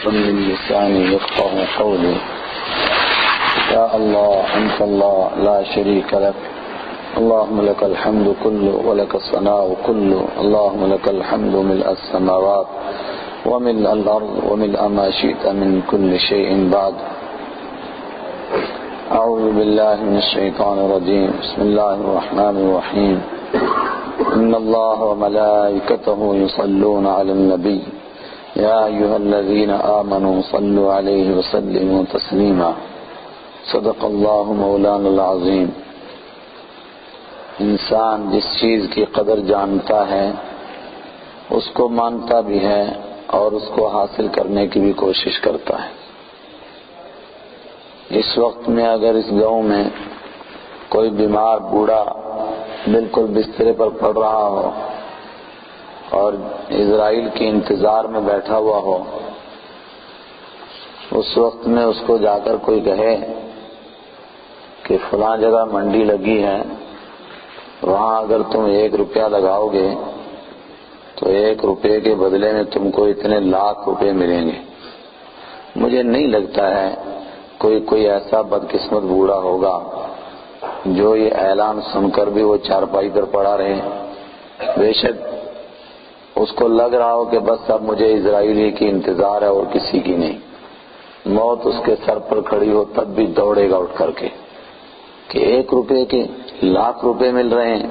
من لساني يفقهوا قولي. يا الله أنت الله لا شريك لك، اللهم لك الحمد كله ولك الثناء كله، اللهم لك الحمد ملء السماوات وملء الأرض وملء ما شئت من كل شيء بعد. أعوذ بالله من الشيطان الرجيم. بسم الله الرحمن الرحيم. إن الله وملائكته يصلون على النبي يا أيها الذين آمنوا صلوا عليه وسلموا تسليما. صدق الله مولانا العظيم. انسان جس چیز کی قدر جانتا ہے اس کو مانتا بھی ہے اور اس کو حاصل کرنے کی بھی کوشش کرتا ہے. اس وقت میں اگر اس گاؤں میں کوئی بیمار بوڑھا بالکل بسترے پر پڑ رہا ہو اور اسرائیل کے انتظار میں بیٹھا ہوا ہو، اس وقت میں اس کو جا کر کوئی کہے کہ فلاں جگہ منڈی لگی ہے، وہاں اگر تم 1 روپیہ لگاؤ گے تو 1 روپے کے بدلے میں تم کو اتنے لاکھ روپے ملیں گے. مجھے نہیں لگتا ہے کوئی ایسا بدقسمت بوڑھا ہوگا جو یہ اعلان سن کر بھی وہ چارپائی پر پڑا رہے. بے شک اس کو لگ رہا ہو کہ بس اب مجھے اسرائیلی کی انتظار ہے اور کسی کی نہیں. موت اس کے سر پر کھڑی ہو تب بھی دوڑے گا اٹھ کر کے کہ 1 روپے کے لاکھ روپے مل رہے ہیں.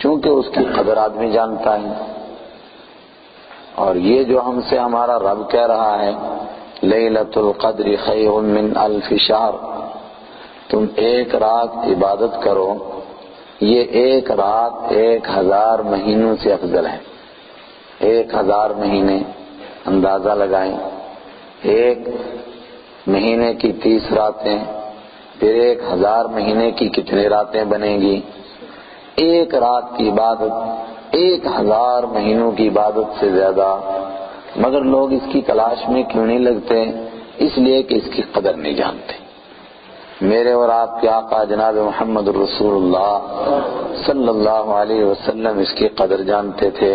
چونکہ اس کی قدر آدمی جانتا ہے. اور یہ جو ہم سے ہمارا رب کہہ رہا ہے لیلۃ القدر خیر من الف شہر، تم 1 رات عبادت کرو، یہ 1 رات 1000 مہینوں سے افضل ہے. 1000 مہینے اندازہ لگائیں، 1 مہینے کی 30 راتیں، پھر 1000 مہینے کی کتنے راتیں بنیں گی؟ 1 رات کی عبادت 1000 مہینوں کی عبادت سے زیادہ. مگر لوگ اس کی تلاش میں کیوں نہیں لگتے؟ اس لیے کہ اس کی قدر نہیں جانتے. میرے اور آپ کے آقا جناب محمد رسول اللہ صلی اللہ علیہ وسلم اس کی قدر جانتے تھے،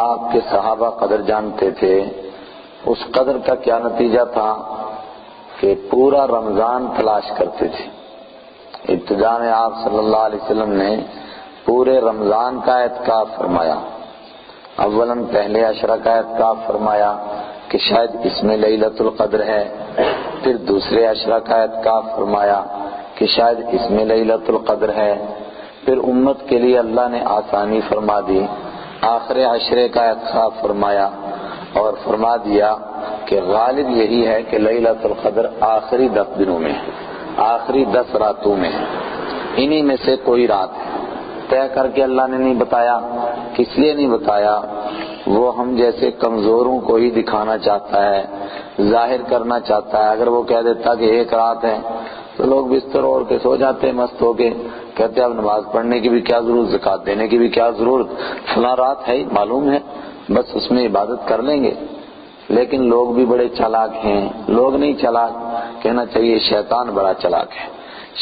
آپ کے صحابہ قدر جانتے تھے. اس قدر کا کیا نتیجہ تھا کہ پورا رمضان تلاش کرتے تھے. ابتدا میں آپ صلی اللہ علیہ وسلم نے پورے رمضان کا اعتکاف فرمایا. اولاً پہلے عشرہ کا اعتکاف فرمایا کہ شاید اس میں لیلۃ القدر ہے. پھر دوسرے عشرہ کا اعتکاف فرمایا کہ شاید اس میں لیلۃ القدر ہے. پھر امت کے لیے اللہ نے آسانی فرما دی، آخر عشرے کا اعتکاف فرمایا اور فرما دیا کہ غالب یہی ہے کہ لیلۃ القدر آخری 10 دنوں میں ہے، آخری 10 راتوں میں ہے. انہی میں سے کوئی رات ہے. طے کر کے اللہ نے نہیں بتایا. کس لیے نہیں بتایا؟ وہ ہم جیسے کمزوروں کو ہی دکھانا چاہتا ہے، ظاہر کرنا چاہتا ہے. اگر وہ کہہ دیتا کہ 1 رات ہے تو لوگ بستر اوڑھ کے سو جاتے مست ہو کے، کہتے اب نماز پڑھنے کی بھی کیا ضرورت، زکوٰۃ دینے کی بھی کیا ضرورت، فلاں رات ہے ہی معلوم ہے، بس اس میں عبادت کر لیں گے. لیکن لوگ بھی بڑے چالاک ہیں. لوگ نہیں چالاک، کہنا چاہیے شیطان بڑا چالاک ہے.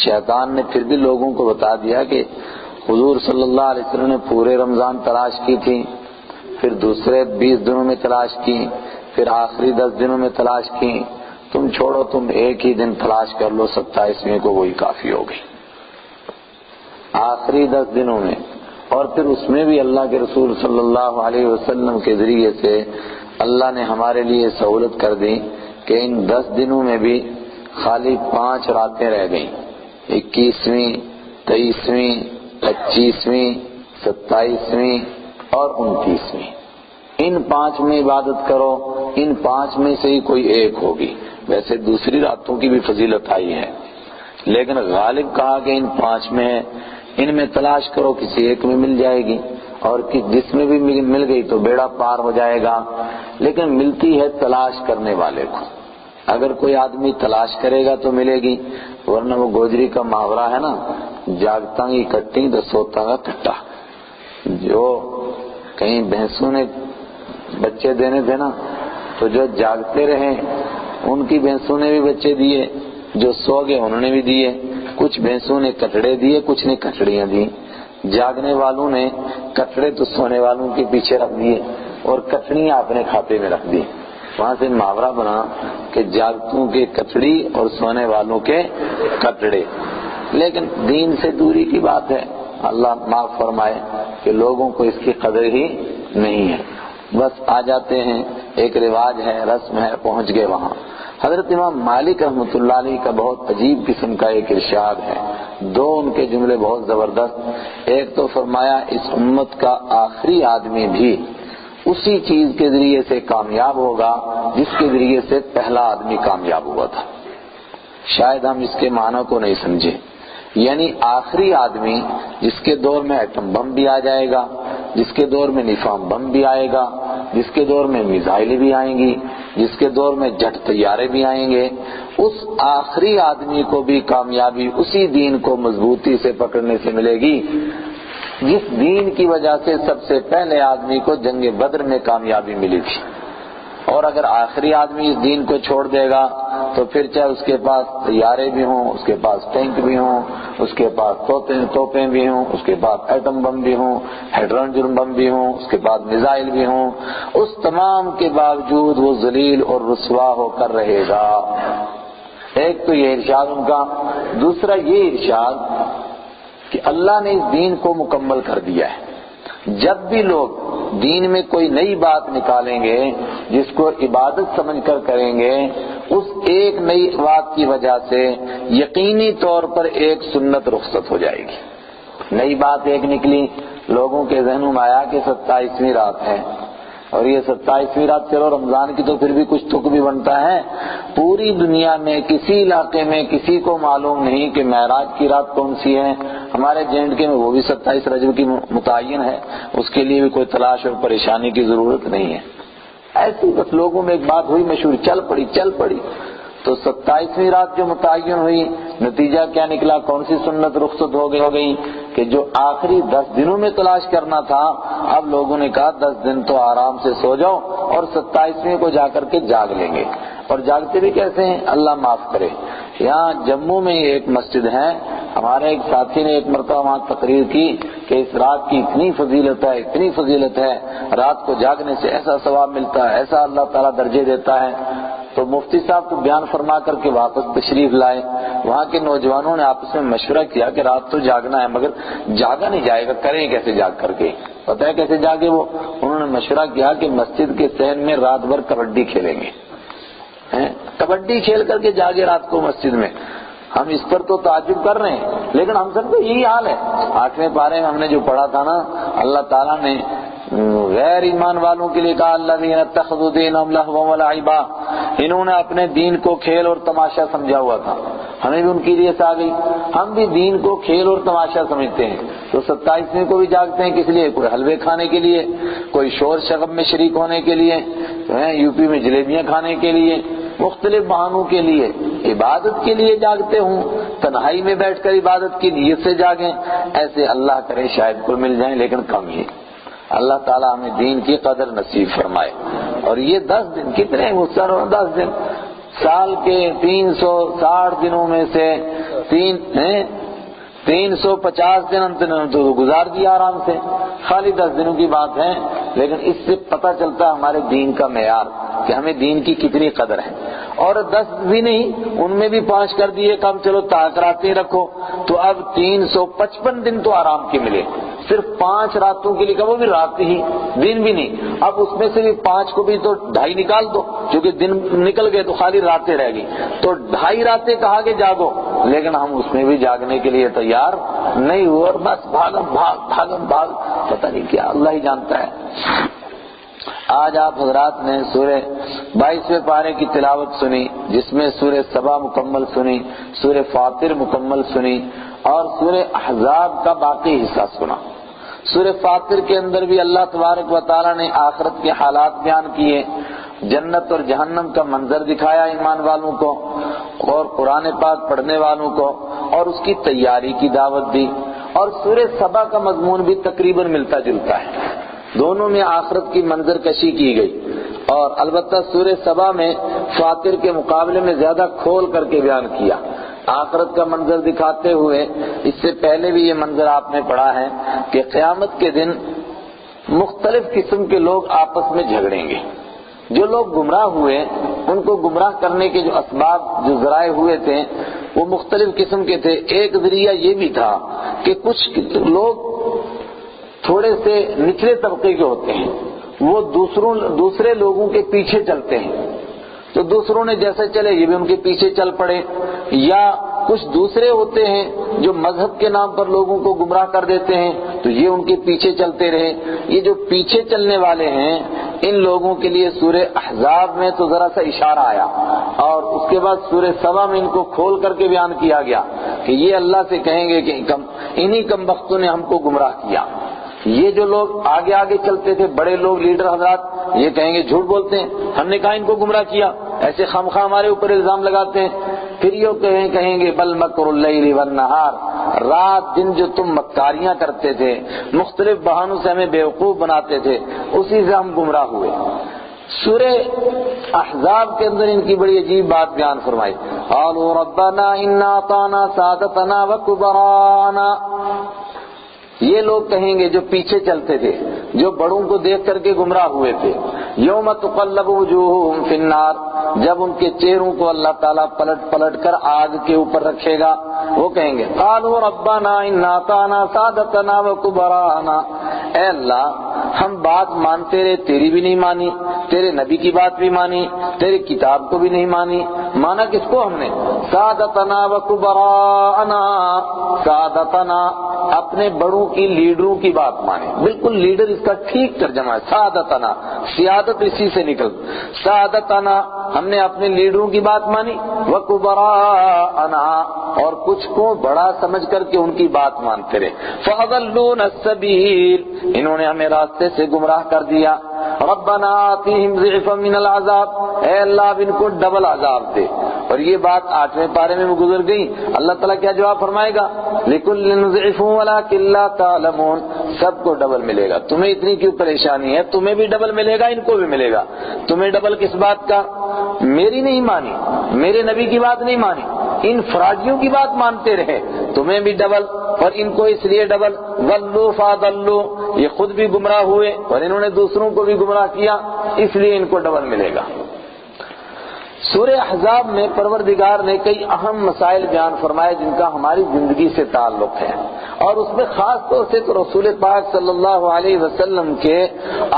شیطان نے پھر بھی لوگوں کو بتا دیا کہ حضور صلی اللہ علیہ وسلم نے پورے رمضان تلاش کی تھی، پھر دوسرے 20 دنوں میں تلاش کی، پھر آخری 10 دنوں میں تلاش کی. تم چھوڑو، تم 1 ہی دن تلاش کر لو، 27ویں کو وہی کافی ہو گئی. آخری 10 دنوں میں. اور پھر اس میں بھی اللہ کے رسول صلی اللہ علیہ وسلم کے ذریعے سے اللہ نے ہمارے لیے سہولت کر دی کہ ان 10 دنوں میں بھی خالی 5 راتیں رہ گئیں، 21ویں، 23ویں، 25ویں، 27ویں اور 29ویں. ان 5 میں عبادت کرو. ان 5 میں سے ہی کوئی 1 ہوگی. ویسے دوسری راتوں کی بھی فضیلت آئی ہے، لیکن غالب کہا کہ ان 5 میں ہے. ان میں تلاش کرو، کسی 1 میں مل جائے گی، اور جس میں بھی مل گئی تو بیڑا پار ہو جائے گا. لیکن ملتی ہے تلاش کرنے والے کو. اگر کوئی آدمی تلاش کرے گا تو ملے گی، ورنہ وہ گوجری کا محاورہ ہے نا، جاگتا گی کٹی تو سوتا گا کٹا. جو کہیں بھینسوں نے بچے دینے تھے نا، تو جو جاگتے رہے ان کی بھینسوں نے بھی بچے دیے، جو سو گئے انہوں نے بھی دیے. کچھ بھینسوں نے کٹڑے دیے، کچھ نے کٹڑیاں دی. جاگنے والوں نے کٹڑے تو سونے والوں کے پیچھے رکھ دیے اور کٹڑیاں اپنے کھاتے میں رکھ دی. وہاں سے محاورہ بنا کہ جاگتوں کے کچڑی اور سونے والوں کے کٹڑے. لیکن دین سے دوری کی بات ہے، اللہ معاف فرمائے کہ لوگوں کو اس کی قدر ہی نہیں ہے. بس آ جاتے ہیں، ایک رواج ہے، رسم ہے، پہنچ گئے وہاں. حضرت امام مالک رحمۃ اللہ علیہ کا بہت عجیب قسم کا ایک ارشاد ہے. دو ان کے جملے بہت زبردست. ایک تو فرمایا اس امت کا آخری آدمی بھی اسی چیز کے ذریعے سے کامیاب ہوگا جس کے ذریعے سے پہلا آدمی کامیاب ہوا تھا. شاید ہم اس کے معنی کو نہیں سمجھے. یعنی آخری آدمی جس کے دور میں ایٹم بم بھی آ جائے گا، جس کے دور میں نیفام بم بھی آئے گا، جس کے دور میں میزائل بھی آئیں گی، جس کے دور میں جٹ طیارے بھی آئیں گے، اس آخری آدمی کو بھی کامیابی اسی دین کو مضبوطی سے پکڑنے سے ملے گی جس دین کی وجہ سے سب سے پہلے آدمی کو جنگ بدر میں کامیابی ملی تھی. اور اگر آخری آدمی اس دین کو چھوڑ دے گا تو پھر چاہے اس کے پاس طیارے بھی ہوں، اس کے پاس ٹینک بھی ہوں، اس کے پاس توپیں بھی ہوں، اس کے پاس ایٹم بم بھی ہوں، ہائیڈروجن بم بھی ہوں، اس کے پاس میزائل بھی ہوں، اس تمام کے باوجود وہ ذلیل اور رسوا ہو کر رہے گا. ایک تو یہ ارشاد ان کا. دوسرا یہ ارشاد کہ اللہ نے اس دین کو مکمل کر دیا ہے. جب بھی لوگ دین میں کوئی نئی بات نکالیں گے جس کو عبادت سمجھ کر کریں گے، اس ایک نئی بات کی وجہ سے یقینی طور پر ایک سنت رخصت ہو جائے گی. نئی بات ایک نکلی، لوگوں کے ذہنوں میں آیا کہ 27ویں رات ہے، اور یہ 27ویں رات چلو رمضان کی تو پھر بھی کچھ تک بھی بنتا ہے. پوری دنیا میں کسی علاقے میں کسی کو معلوم نہیں کہ معراج کی رات کون سی ہے. ہمارے جے&کے میں وہ بھی 27 رجب کی متعین ہے، اس کے لیے بھی کوئی تلاش اور پریشانی کی ضرورت نہیں ہے. ایسی بس لوگوں میں ایک بات ہوئی، مشہور چل پڑی تو 27ویں رات جو متعین ہوئی، نتیجہ کیا نکلا؟ کون سی سنت رخصت ہو گئی کہ جو آخری 10 دنوں میں تلاش کرنا تھا، اب لوگوں نے کہا 10 دن تو آرام سے سو جاؤ اور 27ویں کو جا کر کے جاگ لیں گے. اور جاگتے بھی کیسے ہیں؟ اللہ معاف کرے. یہاں جموں میں ایک مسجد ہے، ہمارے ایک ساتھی نے ایک مرتبہ وہاں تقریر کی کہ اس رات کی اتنی فضیلت ہے، رات کو جاگنے سے ایسا ثواب ملتا ہے، ایسا اللہ تعالیٰ درجے دیتا ہے. تو مفتی صاحب کو بیان فرما کر کے واپس تشریف لائے. وہاں کے نوجوانوں نے آپس میں مشورہ کیا کہ رات تو جاگنا ہے مگر جاگا نہیں جائے گا، کریں کیسے جاگ کر کے؟ پتہ ہے کیسے جاگے وہ؟ انہوں نے مشورہ کیا کہ مسجد کے صحن میں رات بھر کبڈی کھیلیں گے. کبڈی کھیل کر کے جاگے رات کو مسجد میں. ہم اس پر تو تعجب کر رہے ہیں، لیکن ہم سب کا یہی حال ہے. 8ویں پارے میں ہم نے جو پڑھا تھا نا، اللہ تعالیٰ نے غیر ایمان والوں کے لیے کہا الذین اتخذوا دینہم لہوا ولعبا، انہوں نے اپنے دین کو کھیل اور تماشا سمجھا ہوا تھا. ہمیں بھی ان کی ریس آ گئی، ہم بھی دین کو کھیل اور تماشا سمجھتے ہیں. تو 27ویں کو بھی جاگتے ہیں کس لیے؟ کوئی حلوے کھانے کے لیے، کوئی شور شغب میں شریک ہونے کے لیے، یوپی میں جلیبیاں کھانے کے لیے، مختلف بہانوں کے لیے. عبادت کے لیے جاگتے ہوں، تنہائی میں بیٹھ کر عبادت کی نیت سے جاگیں. ایسے اللہ کرے شاید کوئی مل جائیں، لیکن کم ہی. اللہ تعالیٰ ہمیں دین کی قدر نصیب فرمائے. اور یہ 10 دن کتنے ہیں؟ 10 دن سال کے 360 دنوں میں سے 350 دن تو گزار دیا آرام سے. خالی 10 دنوں کی بات ہے، لیکن اس سے پتہ چلتا ہے ہمارے دین کا معیار کہ ہمیں دین کی کتنی قدر ہے. اور 10 بھی نہیں، ان میں بھی 5 کر دیے کم، چلو راتیں رکھو تو اب 355 دن تو آرام کے ملے. صرف 5 راتوں کے لیے کہ وہ بھی رات ہی، دن بھی نہیں. اب اس میں سے بھی 5 کو بھی تو 2.5 نکال دو، کیونکہ دن نکل گئے تو خالی راتیں رہ گئی. تو 2.5 راتیں کہا کہ جاگو، لیکن ہم اس میں بھی جاگنے کے لیے تیار نہیں ہوئے اور بس بھاگم بھاگ پتہ نہیں کیا، اللہ ہی جانتا ہے. آج آپ حضرات نے سورہ 22ویں پارے کی تلاوت سنی، جس میں سورہ سبا مکمل سنی، سورہ فاطر مکمل سنی اور سورہ احزاب کا باقی حصہ سنا. سورہ فاطر کے اندر بھی اللہ تبارک و تعالی نے آخرت کے حالات بیان کیے، جنت اور جہنم کا منظر دکھایا ایمان والوں کو اور قرآن پاک پڑھنے والوں کو، اور اس کی تیاری کی دعوت دی. اور سورہ سبا کا مضمون بھی تقریباً ملتا جلتا ہے، دونوں میں آخرت کی منظر کشی کی گئی. اور البتہ سورہ سبا میں فاطر کے مقابلے میں زیادہ کھول کر کے بیان کیا، آخرت کا منظر دکھاتے ہوئے. اس سے پہلے بھی یہ منظر آپ نے پڑھا ہے کہ قیامت کے دن مختلف قسم کے لوگ آپس میں جھگڑیں گے. جو لوگ گمراہ ہوئے ان کو گمراہ کرنے کے جو اسباب جو ذرائع ہوئے تھے وہ مختلف قسم کے تھے. ایک ذریعہ یہ بھی تھا کہ کچھ لوگ تھوڑے سے نچلے طبقے کے ہوتے ہیں، وہ دوسرے لوگوں کے پیچھے چلتے ہیں، تو دوسروں نے جیسے چلے یہ بھی ان کے پیچھے چل پڑے. یا کچھ دوسرے ہوتے ہیں جو مذہب کے نام پر لوگوں کو گمراہ کر دیتے ہیں تو یہ ان کے پیچھے چلتے رہے. یہ جو پیچھے چلنے والے ہیں ان لوگوں کے لیے سورہ احزاب میں تو ذرا سا اشارہ آیا، اور اس کے بعد سورہ سبا میں ان کو کھول کر کے بیان کیا گیا کہ یہ اللہ سے کہیں گے کہ انہی کم بختوں نے ہم کو گمراہ کیا. یہ جو لوگ آگے آگے چلتے تھے بڑے لوگ لیڈر حضرات یہ کہیں گے جھوٹ بولتے ہیں، ہم نے کہا ان کو گمراہ کیا، ایسے خامخواہ ہمارے اوپر الزام لگاتے ہیں. پھر یہ کہیں گے بل مکر اللیل والنہار، رات دن جو تم مکاریاں کرتے تھے، مختلف بہانوں سے ہمیں بیوقوف بناتے تھے، اسی سے ہم گمراہ ہوئے. سورہ احزاب کے اندر ان کی بڑی عجیب بات بیان فرمائی. قالوا ربنا انا اطعنا سادتنا وکبراءنا. یہ لوگ کہیں گے جو پیچھے چلتے تھے، جو بڑوں کو دیکھ کر کے گمراہ ہوئے تھے. یوم تقلب وجوہہم فی النار، جب ان کے چہروں کو اللہ تعالیٰ پلٹ پلٹ کر آگ کے اوپر رکھے گا وہ کہیں گے قالوا ربنا انا اطعنا سادتنا وکبراءنا. اے اللہ ہم بات مانتے رہے، تیری بھی نہیں مانی، تیرے نبی کی بات بھی مانی، تیری کتاب کو بھی نہیں مانی. مانا کس کو ہم نے؟ سادتنا وکبراءنا. سادتنا اپنے بڑوں کی لیڈروں کی بات مانی. بالکل لیڈر اس کا ٹھیک ترجمہ ہے سادتنا، سیادت اسی سے نکل. سادتنا ہم نے اپنے لیڈروں کی بات مانی، وکبراءنا اور کچھ کو بڑا سمجھ کر کے ان کی بات مانتے رہے. فَأَضَلُّونَ السَّبِيلَ، انہوں نے ہمیں راستے سے گمراہ کر دیا. ربنا آتِهِمْ ضِعْفًا مِنَ الْعَذَابِ، اے اللہ اب ان کو ڈبل عذاب دے. اور یہ بات 8ویں پارے میں گزر گئی. اللہ تعالیٰ کیا جواب فرمائے گا؟ لِكُلٍّ ضِعْفٌ وَلَكِنْ لَا تَعْلَمُونَ. سب کو ڈبل ملے گا. تمہیں اتنی کیوں پریشانی ہے؟ تمہیں بھی ڈبل ملے گا، ان کو بھی ملے گا. تمہیں ڈبل کس بات کا؟ میری نہیں مانی، میرے نبی کی بات نہیں مانی، ان فراڈیوں کی بات مانتے رہے، تمہیں بھی ڈبل اور ان کو اس لیے ڈبل. ضلوا فاضلوا، یہ خود بھی گمراہ ہوئے اور انہوں نے دوسروں کو بھی گمراہ کیا، اس لیے ان کو ڈبل ملے گا. سورہ احزاب میں پروردگار نے کئی اہم مسائل بیان فرمائے جن کا ہماری زندگی سے تعلق ہے، اور اس میں خاص طور سے تو رسول پاک صلی اللہ علیہ وسلم کے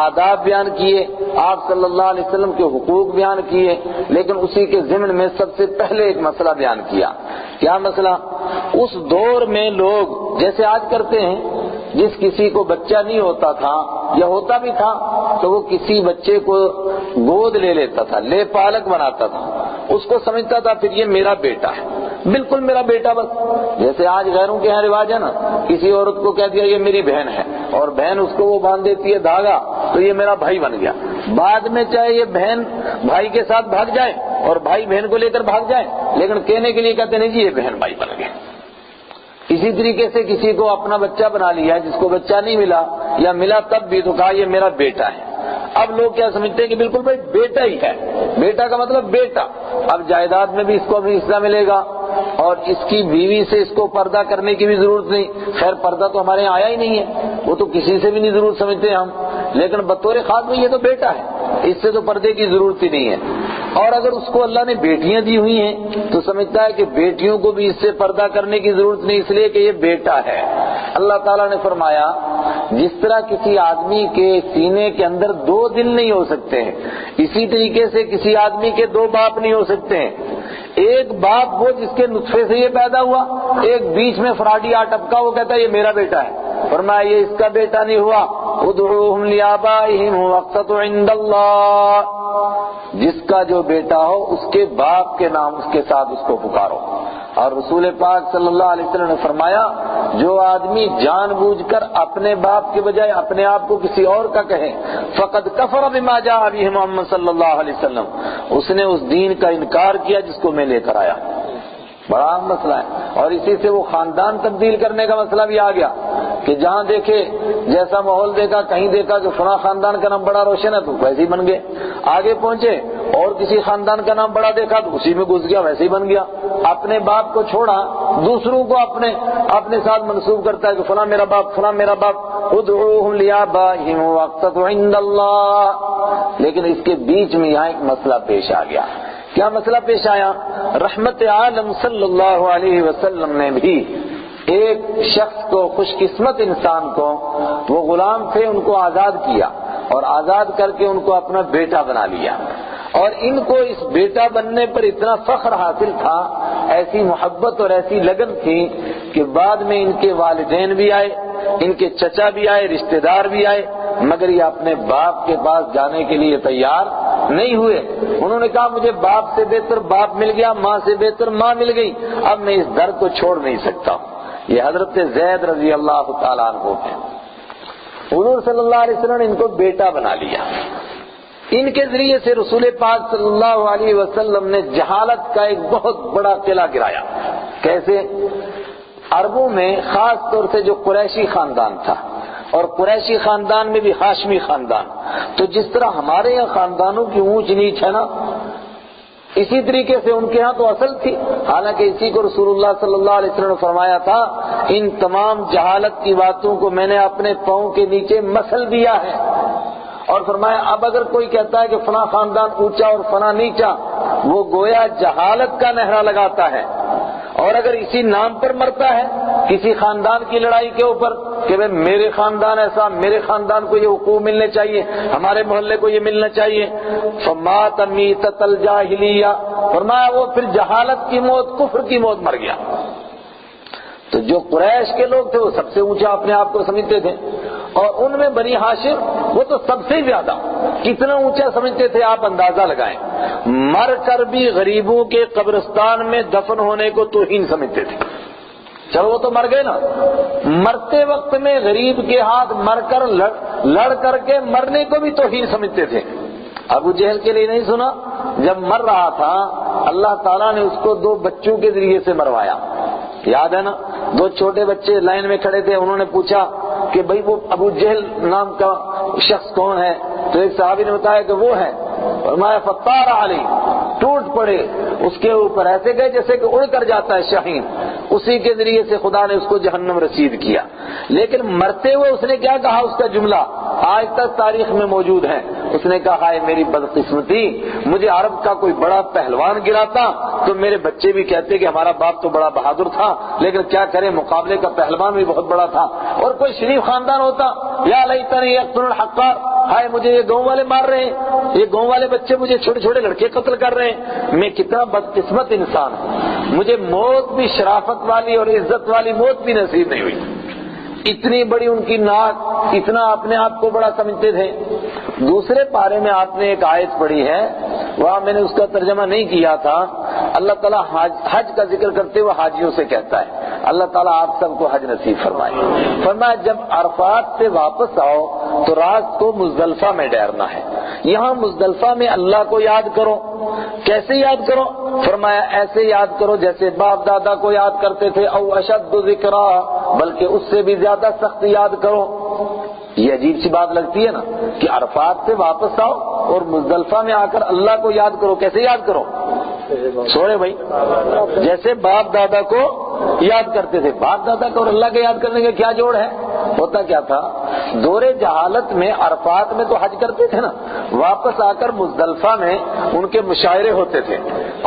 آداب بیان کیے، آپ صلی اللہ علیہ وسلم کے حقوق بیان کیے، لیکن اسی کے ضمن میں سب سے پہلے ایک مسئلہ بیان کیا. کیا مسئلہ؟ اس دور میں لوگ جیسے آج کرتے ہیں، جس کسی کو بچہ نہیں ہوتا تھا یا ہوتا بھی تھا تو وہ کسی بچے کو گود لے لیتا تھا، لے پالک بناتا تھا، اس کو سمجھتا تھا پھر یہ میرا بیٹا ہے، بالکل میرا بیٹا. بس جیسے آج غیروں کے یہاں رواج ہے نا، کسی عورت کو کہہ دیا یہ میری بہن ہے، اور بہن اس کو وہ باندھ دیتی ہے دھاگا تو یہ میرا بھائی بن گیا. بعد میں چاہے یہ بہن بھائی کے ساتھ بھاگ جائے اور بھائی بہن کو لے کر بھاگ جائے، لیکن کہنے کے لیے کہتے نہیں جی یہ بہن بھائی بن گئے. اسی طریقے سے کسی کو اپنا بچہ بنا لیا، جس کو بچہ نہیں ملا یا ملا تب بھی تو کہا یہ میرا بیٹا ہے. اب لوگ کیا سمجھتے ہیں کہ بالکل بھائی بیٹا ہی ہے، بیٹا کا مطلب بیٹا. اب جائیداد میں بھی اس کو بھی حصہ ملے گا اور اس کی بیوی سے اس کو پردہ کرنے کی بھی ضرورت نہیں. خیر پردہ تو ہمارے یہاں آیا ہی نہیں ہے، وہ تو کسی سے بھی نہیں ضرورت سمجھتے ہم، لیکن بطور خاص میں یہ تو بیٹا ہے، اس سے تو پردے کی ضرورت ہی نہیں ہے. اور اگر اس کو اللہ نے بیٹیاں دی ہوئی ہیں تو سمجھتا ہے کہ بیٹیوں کو بھی اس سے پردہ کرنے کی ضرورت نہیں، اس لیے کہ یہ بیٹا ہے. اللہ تعالیٰ نے فرمایا جس طرح کسی آدمی کے سینے کے اندر 2 دل نہیں ہو سکتے ہیں، اسی طریقے سے کسی آدمی کے 2 باپ نہیں ہو سکتے ہیں. ایک باپ وہ جس کے نطفے سے یہ پیدا ہوا، ایک بیچ میں فراڈی آ ٹپکا، وہ کہتا ہے یہ میرا بیٹا ہے. فرمایا یہ اس کا بیٹا نہیں ہوا. ادعوہم لآبائہم هو اقسط عند اللہ، جس کا جو بیٹا ہو اس کے باپ کے نام اس کے ساتھ اس کو پکارو. اور رسول پاک صلی اللہ علیہ وسلم نے فرمایا جو آدمی جان بوجھ کر اپنے باپ کے بجائے اپنے آپ کو کسی اور کا کہے فقد کفر بما جاء به محمد صلی اللہ علیہ وسلم، اس نے اس دین کا انکار کیا جس کو میں لے کر آیا. بڑا اہم مسئلہ ہے. اور اسی سے وہ خاندان تبدیل کرنے کا مسئلہ بھی آ گیا کہ جہاں دیکھے جیسا ماحول دیکھا، کہیں دیکھا کہ فلاں خاندان کا نام بڑا روشن ہے تو ویسے ہی بن گئے. آگے پہنچے اور کسی خاندان کا نام بڑا دیکھا تو اسی میں گھس گیا، ویسے ہی بن گیا. اپنے باپ کو چھوڑا دوسروں کو اپنے ساتھ منسوب کرتا ہے کہ فلاں میرا باپ، فلاں میرا باپ. ادعوہم لآبائہم هو اقسط عند اللہ، لیکن اس کے بیچ میں یہاں ایک مسئلہ پیش آ گیا. کیا مسئلہ پیش آیا؟ رحمت عالم صلی اللہ علیہ وسلم نے بھی ایک شخص کو، خوش قسمت انسان کو، وہ غلام تھے، ان کو آزاد کیا اور آزاد کر کے ان کو اپنا بیٹا بنا لیا. اور ان کو اس بیٹا بننے پر اتنا فخر حاصل تھا، ایسی محبت اور ایسی لگن تھی کہ بعد میں ان کے والدین بھی آئے، ان کے چچا بھی آئے، رشتہ دار بھی آئے، مگر یہ اپنے باپ کے پاس جانے کے لیے تیار نہیں ہوئے. انہوں نے کہا مجھے باپ سے بہتر باپ مل گیا، ماں سے بہتر ماں مل گئی، اب میں اس در کو چھوڑ نہیں سکتا. یہ حضرت زید رضی اللہ تعالیٰ عنہ ہیں. حضور صلی اللہ علیہ وسلم نے ان کو بیٹا بنا لیا. ان کے ذریعے سے رسول پاک صلی اللہ علیہ وسلم نے جہالت کا ایک بہت بڑا قلعہ گرایا. کیسے؟ عربوں میں خاص طور سے جو قریشی خاندان تھا، اور قریشی خاندان میں بھی ہاشمی خاندان، تو جس طرح ہمارے یہاں خاندانوں کی اونچ نیچ ہے نا، اسی طریقے سے ان کے ہاں تو اصل تھی. حالانکہ اسی کو رسول اللہ صلی اللہ علیہ وسلم نے فرمایا تھا، ان تمام جہالت کی باتوں کو میں نے اپنے پاؤں کے نیچے مسل دیا ہے. اور فرمایا اب اگر کوئی کہتا ہے کہ فلاں خاندان اونچا اور فلاں نیچا، وہ گویا جہالت کا نہرا لگاتا ہے. اور اگر اسی نام پر مرتا ہے کسی خاندان کی لڑائی کے اوپر کہ بھئی میرے خاندان ایسا، میرے خاندان کو یہ حقوق ملنے چاہیے، ہمارے محلے کو یہ ملنا چاہیے، فمات میتۃ الجاہلیہ، فرمایا وہ پھر جہالت کی موت، کفر کی موت مر گیا. تو جو قریش کے لوگ تھے وہ سب سے اونچا اپنے آپ کو سمجھتے تھے، اور ان میں بنی ہاشم وہ تو سب سے زیادہ کتنا اونچا سمجھتے تھے آپ اندازہ لگائیں. مر کر بھی غریبوں کے قبرستان میں دفن ہونے کو توہین سمجھتے تھے. چلو وہ تو مر گئے نا، مرتے وقت میں غریب کے ہاتھ مر کر لڑ کر کے مرنے کو بھی توہین سمجھتے تھے. ابو جہل کے لیے نہیں سنا، جب مر رہا تھا اللہ تعالیٰ نے اس کو 2 بچوں کے ذریعے سے مروایا. یاد ہے نا، 2 چھوٹے بچے لائن میں کھڑے تھے، انہوں نے پوچھا کہ بھئی وہ ابو جہل نام کا شخص کون ہے؟ تو ایک صحابی نے بتایا کہ وہ ہے. فرمایا فطار علی، ٹوٹ پڑے اس کے اوپر، ایسے گئے جیسے کہ اڑ کر جاتا ہے شاہین. اسی کے ذریعے سے خدا نے اس کو جہنم رسید کیا. لیکن مرتے ہوئے اس نے کیا کہا؟ اس کا جملہ آج تک تاریخ میں موجود ہے. اس نے کہا ہائے میری بدقسمتی، مجھے عرب کا کوئی بڑا پہلوان گراتا تو میرے بچے بھی کہتے کہ ہمارا باپ تو بڑا بہادر تھا، لیکن کیا کرے مقابلے کا پہلوان بھی بہت بڑا تھا. اور کوئی شریف خاندان ہوتا، یا لیتنی یقتل الحقار، ہائے مجھے یہ گاؤں والے مار رہے ہیں، یہ گاؤں والے بچے مجھے چھوٹے چھوٹے لڑکے قتل کر رہے ہیں، میں کتنا بدقسمت انسان ہوں، مجھے موت بھی شرافت والی اور عزت والی موت بھی نصیب نہیں ہوئی. اتنی بڑی ان کی ناک، اتنا اپنے آپ کو بڑا سمجھتے تھے. دوسرے پارے میں آپ نے ایک آیت پڑھی ہے، وہاں میں نے اس کا ترجمہ نہیں کیا تھا. اللہ تعالیٰ حج کا ذکر کرتے ہوئے حاجیوں سے کہتا ہے، اللہ تعالیٰ آپ سب کو حج نصیب فرمائے. فرمایا جب عرفات سے واپس آؤ تو رات کو مزدلفہ میں ٹھہرنا ہے. یہاں مزدلفہ میں اللہ کو یاد کرو. کیسے یاد کرو؟ فرمایا ایسے یاد کرو جیسے باپ دادا کو یاد کرتے تھے، او اشد ذکرا، بلکہ اس سے بھی زیادہ سخت یاد کرو. یہ عجیب سی بات لگتی ہے نا کہ عرفات سے واپس آؤ اور مزدلفہ میں آ کر اللہ کو یاد کرو. کیسے یاد کرو؟ سوڑے بھائی، جیسے باپ دادا کو یاد کرتے تھے. باپ دادا کو اور اللہ کے یاد کرنے کا کیا جوڑ ہے؟ ہوتا کیا تھا، دور جہالت میں عرفات میں تو حج کرتے تھے نا، واپس آ کر مزدلفہ میں ان کے مشاعرے ہوتے تھے،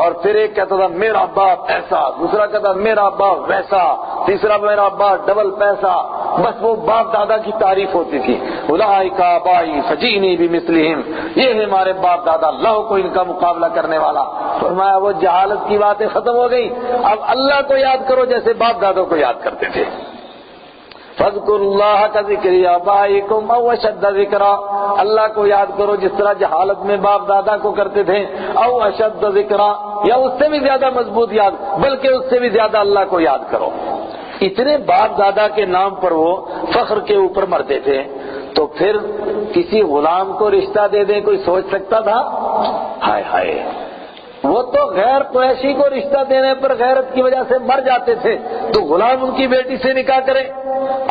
اور پھر ایک کہتا تھا میرا باپ ایسا، دوسرا کہتا میرا باپ ویسا، تیسرا میرا باپ ڈبل پیسہ. بس وہ باپ دادا کی تعریف ہوتی تھی. اولئک آبائی فجئنی بمثلہم، یہ ہے ہمارے باپ دادا، اللہ کو ان کا مقابلہ کرنے والا. فرمایا وہ جہالت کی باتیں ختم ہو گئی، اب اللہ کو یاد کرو جیسے باپ دادوں کو یاد کرتے تھے. فاذکروا اللہ کذکر آبائکم او اشد ذکرا، اللہ کو یاد کرو جس طرح جہالت میں باپ دادا کو کرتے تھے، او اشد ذکرا، یا اس سے بھی زیادہ مضبوط یاد، بلکہ اس سے بھی زیادہ اللہ کو یاد کرو. اتنے باپ دادا کے نام پر وہ فخر کے اوپر مرتے تھے. تو پھر کسی غلام کو رشتہ دے دیں کوئی سوچ سکتا تھا؟ ہائے ہائے، وہ تو غیر قریشی کو رشتہ دینے پر غیرت کی وجہ سے مر جاتے تھے، تو غلام ان کی بیٹی سے نکاح کرے،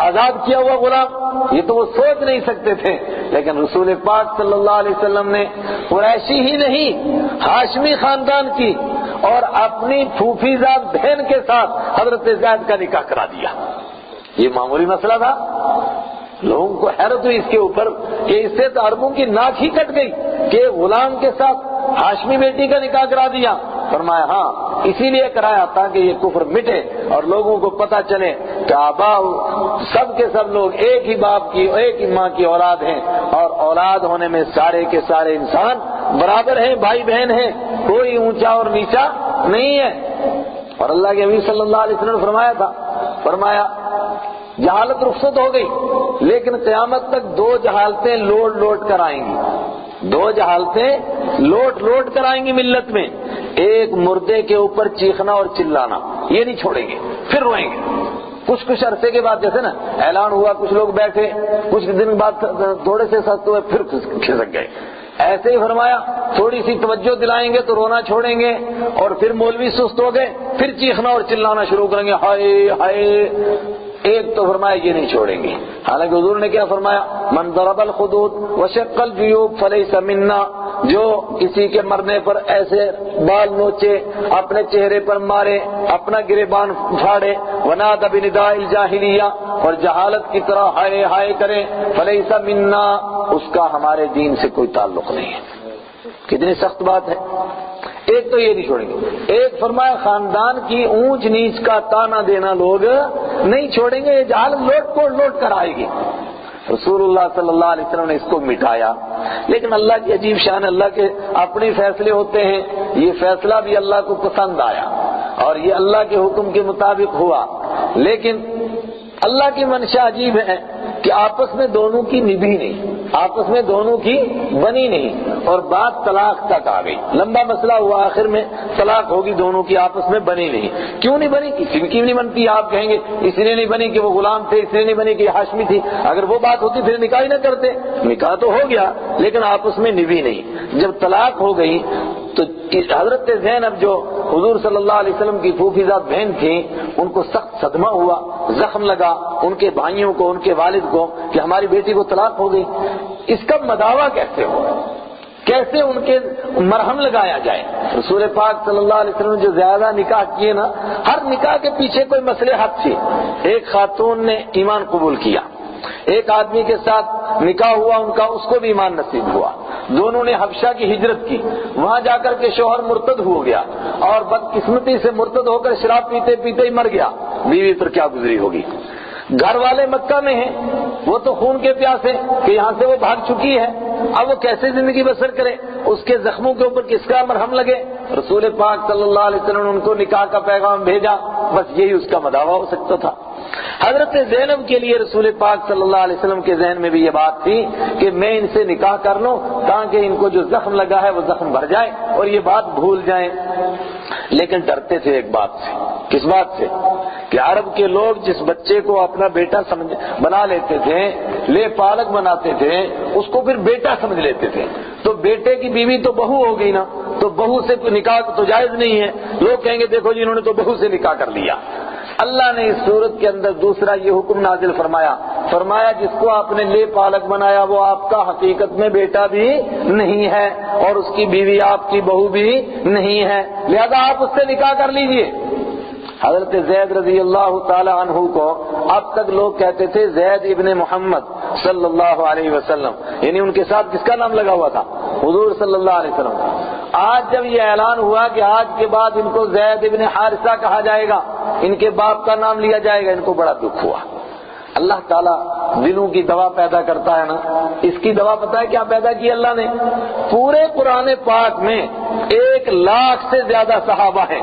آزاد کیا ہوا غلام، یہ تو وہ سوچ نہیں سکتے تھے. لیکن رسول پاک صلی اللہ علیہ وسلم نے قریشی ہی نہیں، ہاشمی خاندان کی اور اپنی پھوپھی زاد بہن کے ساتھ حضرت زید کا نکاح کرا دیا. یہ معمولی مسئلہ تھا؟ لوگوں کو حیرت ہوئی اس کے اوپر کہ اس سے تو عربوں کی ناک ہی کٹ گئی کہ غلام کے ساتھ ہاشمی بیٹی کا نکاح کرا دیا. فرمایا ہاں اسی لیے کرایا تاکہ یہ کفر مٹے اور لوگوں کو پتہ چلے کہ آبا سب کے سب لوگ ایک ہی باپ کی ایک ہی ماں کی اولاد ہیں، اور اولاد ہونے میں سارے کے سارے انسان برابر ہیں، بھائی بہن ہیں، کوئی اونچا اور نیچا نہیں ہے. اور اللہ کے نبی صلی اللہ علیہ وسلم نے فرمایا تھا، فرمایا جہالت رخصت ہو گئی لیکن قیامت تک دو جہالتیں لوٹ کر آئیں گی. دو جہالتیں لوٹ کر آئیں گی ملت میں. ایک مردے کے اوپر چیخنا اور چلانا، یہ نہیں چھوڑیں گے، پھر روئیں گے. کچھ عرصے کے بعد جیسے نا اعلان ہوا، کچھ لوگ بیٹھے، کچھ دن بعد تھوڑے سے سخت ہوئے پھر کھسک گئے. ایسے ہی فرمایا تھوڑی سی توجہ دلائیں گے تو رونا چھوڑیں گے، اور پھر مولوی سست ہو گئے پھر چیخنا اور چلانا شروع کریں گے، ہائے ہائے. ایک تو فرمایا یہ نہیں چھوڑیں گے. حالانکہ حضور نے کیا فرمایا؟ من ضرب الخدود وشق الجیوب فلیس منا. جو کسی کے مرنے پر ایسے بال نوچے، اپنے چہرے پر مارے، اپنا گریبان پھاڑے، ونادى بنداء الجاہلیہ، اور جہالت کی طرح ہائے ہائے کرے، فلیس منا، اس کا ہمارے دین سے کوئی تعلق نہیں ہے. کتنی سخت بات ہے. ایک تو یہ نہیں چھوڑیں گے. ایک فرمایا خاندان کی اونچ نیچ کا تانا دینا لوگ نہیں چھوڑیں گے. یہ جہالت لوٹ کر آئے گی. رسول اللہ صلی اللہ علیہ وسلم نے اس کو مٹایا. لیکن اللہ کی عجیب شان، اللہ کے اپنے فیصلے ہوتے ہیں. یہ فیصلہ بھی اللہ کو پسند آیا اور یہ اللہ کے حکم کے مطابق ہوا. لیکن اللہ کی منشا عجیب ہے کہ آپس میں دونوں کی نبھی نہیں، آپس میں دونوں کی بنی نہیں، اور بات طلاق تک آ گئی. لمبا مسئلہ ہوا، آخر میں طلاق ہوگی، دونوں کی آپس میں بنی نہیں. کیوں نہیں بنی؟ کسی کی نہیں بنتی. آپ کہیں گے اس لیے نہیں بنی کہ وہ غلام تھے، اس لیے نہیں بنی کہ یہ ہاشمی تھی. اگر وہ بات ہوتی پھر نکاح ہی نہ کرتے. نکاح تو ہو گیا لیکن آپس میں نبھی نہیں. جب طلاق ہو گئی تو حضرت زینب جو حضور صلی اللہ علیہ وسلم کی پھوپھیزاد بہن تھیں، ان کو سخت صدمہ ہوا، زخم لگا ان کے بھائیوں کو، ان کے والد کو کہ ہماری بیٹی کو طلاق ہو گئی. اس کا مداوع کیسے ہو، کیسے ان کے مرہم لگایا جائے؟ رسول پاک صلی اللہ علیہ وسلم جو زیادہ نکاح کیے نا، ہر نکاح کے پیچھے کوئی مصلحت تھی. ایک خاتون نے ایمان قبول کیا، ایک آدمی کے ساتھ نکاح ہوا ان کا، اس کو بھی ایمان نصیب ہوا. دونوں نے حبشہ کی ہجرت کی، وہاں جا کر کے شوہر مرتد ہو گیا اور بدقسمتی سے مرتد ہو کر شراب پیتے پیتے ہی مر گیا. بیوی پر کیا گزری ہوگی؟ گھر والے مکہ میں ہیں، وہ تو خون کے پیاسے کہ یہاں سے وہ بھاگ چکی ہے، اب وہ کیسے زندگی بسر کرے؟ اس کے زخموں کے اوپر کس کا مرہم لگے؟ رسول پاک صلی اللہ علیہ وسلم نے ان کو نکاح کا پیغام بھیجا، بس یہی اس کا مداوع ہو سکتا تھا. حضرت زینب کے لیے رسول پاک صلی اللہ علیہ وسلم کے ذہن میں بھی یہ بات تھی کہ میں ان سے نکاح کر لوں تاکہ ان کو جو زخم لگا ہے وہ زخم بھر جائے اور یہ بات بھول جائیں. لیکن ڈرتے تھے ایک بات سے. کس بات سے؟ کہ عرب کے لوگ جس بچے کو اپنا بیٹا بنا لیتے تھے، لے پالک بناتے تھے، اس کو پھر بیٹا سمجھ لیتے تھے. تو بیٹے کی بیوی تو بہو ہو گئی نا، تو بہو سے نکاح تو جائز نہیں ہے. لوگ کہیں گے دیکھو جی انہوں نے تو بہو سے نکاح کر لیا. اللہ نے اس صورت کے اندر دوسرا یہ حکم نازل فرمایا جس کو آپ نے لے پالک بنایا وہ آپ کا حقیقت میں بیٹا بھی نہیں ہے اور اس کی بیوی آپ کی بہو بھی نہیں ہے، لہذا آپ اس سے نکاح کر لیجئے. حضرت زید رضی اللہ تعالی عنہ کو اب تک لوگ کہتے تھے زید ابن محمد صلی اللہ علیہ وسلم، یعنی ان کے ساتھ کس کا نام لگا ہوا تھا؟ حضور صلی اللہ علیہ وسلم. آج جب یہ اعلان ہوا کہ آج کے بعد ان کو زید ابن حارثہ کہا جائے گا، ان کے باپ کا نام لیا جائے گا، ان کو بڑا دکھ ہوا. اللہ تعالیٰ دلوں کی دوا پیدا کرتا ہے نا. اس کی دوا پتہ ہے کیا پیدا کی اللہ نے؟ پورے قرآن پاک میں 1,00,000 سے زیادہ صحابہ ہیں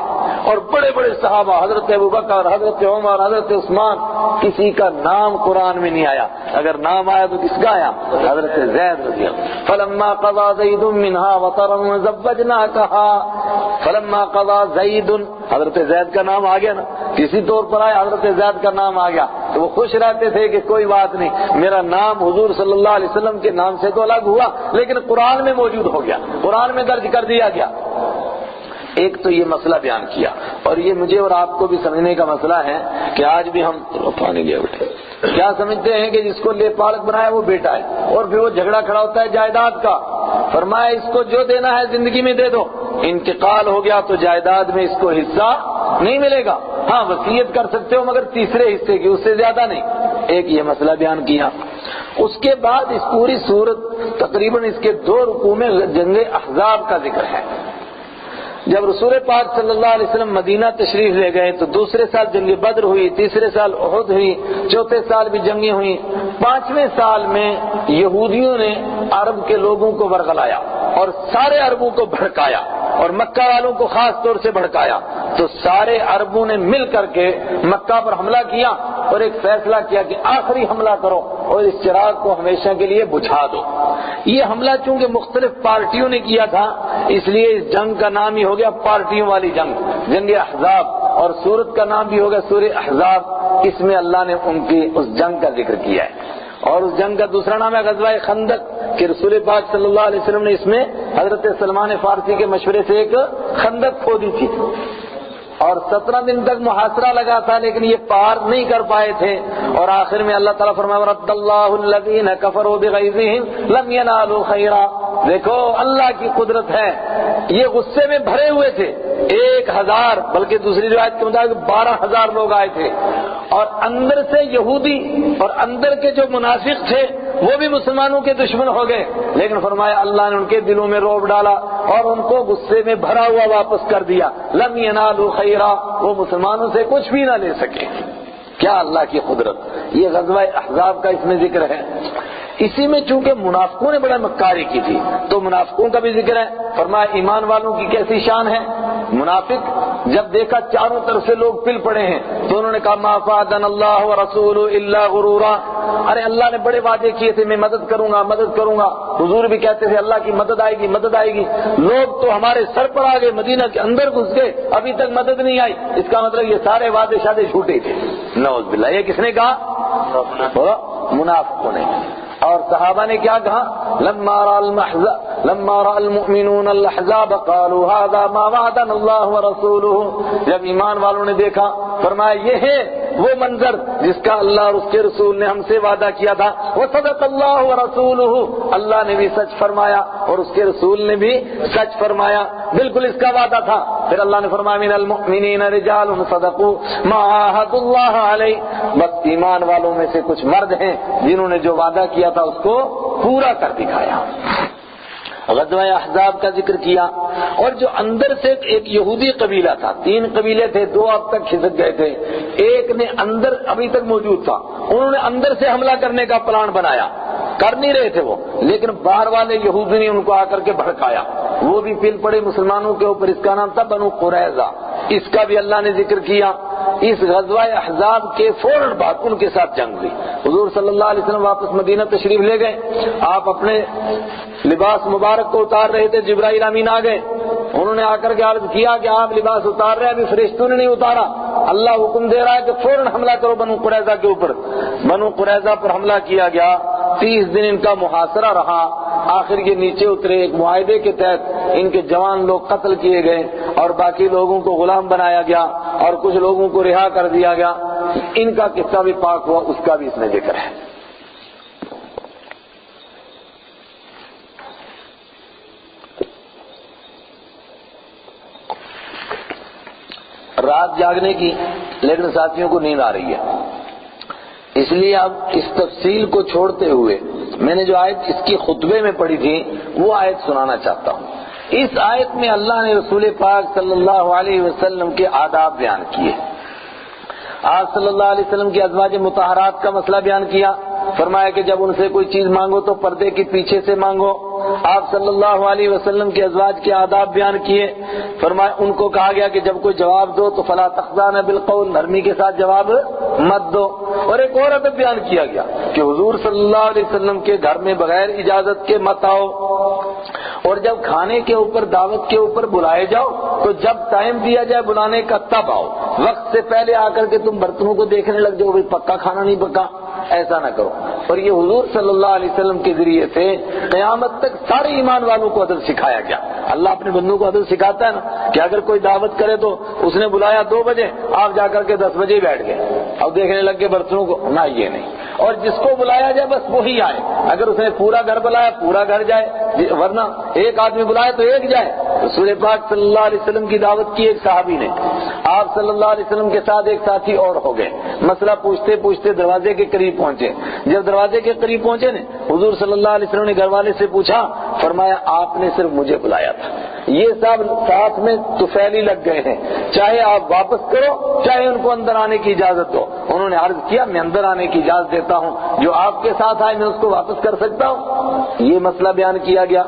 اور بڑے بڑے صحابہ، حضرت ابوبکر، حضرت عمر، حضرت عثمان، کسی کا نام قرآن میں نہیں آیا. اگر نام آیا تو کس کا آیا؟ حضرت زید رضی اللہ. فلما قضى زید منها وطرا وزوجناكها، فلما قضى زید، حضرت زید کا نام آ گیا نا، کسی طور پر آیا حضرت زید کا نام آ گیا تو وہ خوش رہتے تھے کہ کوئی بات نہیں، میرا نام حضور صلی اللہ علیہ وسلم کے نام سے تو الگ ہوا لیکن قرآن میں موجود ہو گیا، قرآن میں درج کر دیا گیا. ایک تو یہ مسئلہ بیان کیا، اور یہ مجھے اور آپ کو بھی سمجھنے کا مسئلہ ہے کہ آج بھی ہم پانی لے بیٹھے کیا سمجھتے ہیں کہ جس کو لے پالک بنایا وہ بیٹا ہے، اور پھر وہ جھگڑا کھڑا ہوتا ہے جائیداد کا. فرمایا اس کو جو دینا ہے زندگی میں دے دو، انتقال ہو گیا تو جائیداد میں اس کو حصہ نہیں ملے گا. ہاں وصیت کر سکتے ہو مگر تیسرے حصے کی، اس سے زیادہ نہیں. ایک یہ مسئلہ بیان کیا. اس کے بعد اس پوری سورت تقریباً اس کے 2 رکوع میں جنگ احزاب کا ذکر ہے۔ جب رسول پاک صلی اللہ علیہ وسلم مدینہ تشریف لے گئے تو دوسرے سال جنگ بدر ہوئی، تیسرے سال احد ہوئی، چوتھے سال بھی جنگیں ہوئیں، 5ویں سال میں یہودیوں نے عرب کے لوگوں کو ورغلایا اور سارے عربوں کو بھڑکایا اور مکہ والوں کو خاص طور سے بھڑکایا، تو سارے عربوں نے مل کر کے مکہ پر حملہ کیا اور ایک فیصلہ کیا کہ آخری حملہ کرو اور اس چراغ کو ہمیشہ کے لیے بجھا دو۔ یہ حملہ چونکہ مختلف پارٹیوں نے کیا تھا، اس لیے اس جنگ کا نام ہی ہو گیا پارٹیوں والی جنگ، جنگ احزاب، اور سورت کا نام بھی ہو گیا سورہ احزاب۔ اس میں اللہ نے ان کی اس جنگ کا ذکر کیا ہے۔ اور اس جنگ کا دوسرا نام ہے غزوہ خندق، کہ رسول پاک صلی اللہ علیہ وسلم نے اس میں حضرت سلمان فارسی کے مشورے سے ایک خندق کھودی تھی اور 17 دن تک محاصرہ لگا تھا، لیکن یہ پار نہیں کر پائے تھے، اور آخر میں اللہ تعالیٰ فرمایا وَرَدَّ اللَّهُ الَّذِينَ كَفَرُوا بِغَيْظِهِمْ لَمْ يَنَالُوا خَيْرًا۔ دیکھو اللہ کی قدرت ہے، یہ غصے میں بھرے ہوئے تھے، 1000 بلکہ دوسری روایت کے مطابق 12,000 لوگ آئے تھے، اور اندر سے یہودی اور اندر کے جو منافق تھے وہ بھی مسلمانوں کے دشمن ہو گئے، لیکن فرمایا اللہ نے ان کے دلوں میں رعب ڈالا اور ان کو غصے میں بھرا ہوا واپس کر دیا۔ لم ینالوا خیرا، وہ مسلمانوں سے کچھ بھی نہ لے سکے۔ کیا اللہ کی قدرت! یہ غزوہ احزاب کا اس میں ذکر ہے۔ اسی میں چونکہ منافقوں نے بڑا مکاری کی تھی تو منافقوں کا بھی ذکر ہے۔ فرمایا ایمان والوں کی کیسی شان ہے۔ منافق جب دیکھا چاروں طرف سے لوگ پل پڑے ہیں تو انہوں نے کہا ما فادنا اللہ ورسولہ الا غرورا، ارے اللہ نے بڑے وعدے کیے تھے میں مدد کروں گا مدد کروں گا، حضور بھی کہتے تھے اللہ کی مدد آئے گی مدد آئے گی، لوگ تو ہمارے سر پر آ گئے، مدینہ کے اندر گھس گئے، ابھی تک مدد نہیں آئی، اس کا مطلب یہ سارے وعدے شادے جھوٹے تھے۔ نعوذ باللہ، یہ کس نے کہا؟ منافقوں نے۔ اور صحابہ نے کیا کہا؟ لما رأى المؤمنون الاحزاب قالوا هذا ما وعدنا الله ورسوله، جب ایمان والوں نے دیکھا فرمایا یہ ہے وہ منظر جس کا اللہ اور اس کے رسول نے ہم سے وعدہ کیا تھا، وصدق اللہ ورسولہ، اللہ نے بھی سچ فرمایا اور اس کے رسول نے بھی سچ فرمایا، بالکل اس کا وعدہ تھا۔ پھر اللہ نے فرمایا من المؤمنین رجال صدقوا ما عاهدوا الله علیہ، بس ایمان والوں میں سے کچھ مرد ہیں جنہوں نے جو وعدہ کیا تھا اس کو پورا کر دکھایا۔ غزوہ احزاب کا ذکر کیا، اور جو اندر سے ایک یہودی قبیلہ تھا، 3 قبیلے تھے، 2 اب تک کھسک گئے تھے، ایک نے اندر ابھی تک موجود تھا، انہوں نے اندر سے حملہ کرنے کا پلان بنایا، کر نہیں رہے تھے وہ، لیکن باہر والے یہودی نے ان کو آ کر کے بھڑکایا، وہ بھی پل پڑے مسلمانوں کے اوپر، اس کا نام تھا بنو قریظہ، اس کا بھی اللہ نے ذکر کیا۔ اس غزوہ احزاب کے فوراً بعد ان کے ساتھ جنگ ہوئی، حضور صلی اللہ علیہ وسلم واپس مدینہ تشریف لے گئے، آپ اپنے لباس مبارک کو اتار رہے تھے، جبرائیل امین آ گئے، انہوں نے آ کر کے عرض کیا کہ آپ لباس اتار رہے ہیں، ابھی فرشتوں نے نہیں اتارا، اللہ حکم دے رہا ہے کہ فوراً حملہ کرو بنو قریظہ کے اوپر۔ بنو قریظہ پر حملہ کیا گیا، 30 دن ان کا محاصرہ رہا، آخر یہ نیچے اترے، ایک معاہدے کے تحت ان کے جوان لوگ قتل کیے گئے اور باقی لوگوں کو غلام بنایا گیا اور کچھ لوگوں کو رہا کر دیا گیا۔ ان کا قصہ بھی پاک ہوا، اس کا بھی اس میں ذکر ہے۔ رات جاگنے کی، لیکن ساتھیوں کو نیند آ رہی ہے، اس لیے اب اس تفصیل کو چھوڑتے ہوئے میں نے جو آیت اس کی خطبے میں پڑھی تھی وہ آیت سنانا چاہتا ہوں۔ اس آیت میں اللہ نے رسول پاک صلی اللہ علیہ وسلم کے آداب بیان کیے، آپ صلی اللہ علیہ وسلم کی ازواج مطہرات کا مسئلہ بیان کیا، فرمایا کہ جب ان سے کوئی چیز مانگو تو پردے کے پیچھے سے مانگو۔ آپ صلی اللہ علیہ وسلم کے ازواج کے آداب بیان کیے، فرمایا ان کو کہا گیا کہ جب کوئی جواب دو تو فلا تخضعن بالقول، نرمی کے ساتھ جواب مت دو۔ اور ایک اور ادب بیان کیا گیا کہ حضور صلی اللہ علیہ وسلم کے گھر میں بغیر اجازت کے مت آؤ، اور جب کھانے کے اوپر دعوت کے اوپر بلائے جاؤ تو جب ٹائم دیا جائے بلانے کا تب آؤ، وقت سے پہلے آ کر کے تم برتنوں کو دیکھنے لگ جاؤ بھئی پکا کھانا نہیں پکا، ایسا نہ کرو۔ اور یہ حضور صلی اللہ علیہ وسلم کے ذریعے سے قیامت تک سارے ایمان والوں کو ادب سکھایا گیا۔ اللہ اپنے بندوں کو ادب سکھاتا ہے نا، کہ اگر کوئی دعوت کرے تو اس نے بلایا 2 بجے، آپ جا کر کے 10 بجے بیٹھ گئے اور دیکھنے لگ گئے برتنوں کو، نہ یہ نہیں، اور جس کو بلایا جائے بس وہی آئے، اگر اس نے پورا گھر بلایا پورا گھر جائے، ورنہ ایک آدمی بلائے تو ایک جائے، رسول پاک صلی اللہ علیہ وسلم کی دعوت کی ایک صحابی نے، آپ صلی اللہ علیہ وسلم کے ساتھ ایک ساتھی اور ہو گئے، مسئلہ پوچھتے پوچھتے دروازے کے قریب پہنچے، جب دروازے کے قریب پہنچے نا حضور صلی اللہ علیہ وسلم نے گھر والے سے پوچھا، فرمایا آپ نے صرف مجھے بلایا تھا، یہ سب ساتھ میں طفیلی لگ گئے ہیں، چاہے آپ واپس کرو چاہے ان کو اندر آنے کی اجازت دو۔ انہوں نے عرض کیا میں اندر آنے کی اجازت دیتا ہوں، جو آپ کے ساتھ آئے میں اس کو واپس کر سکتا ہوں۔ یہ مسئلہ بیان کیا گیا،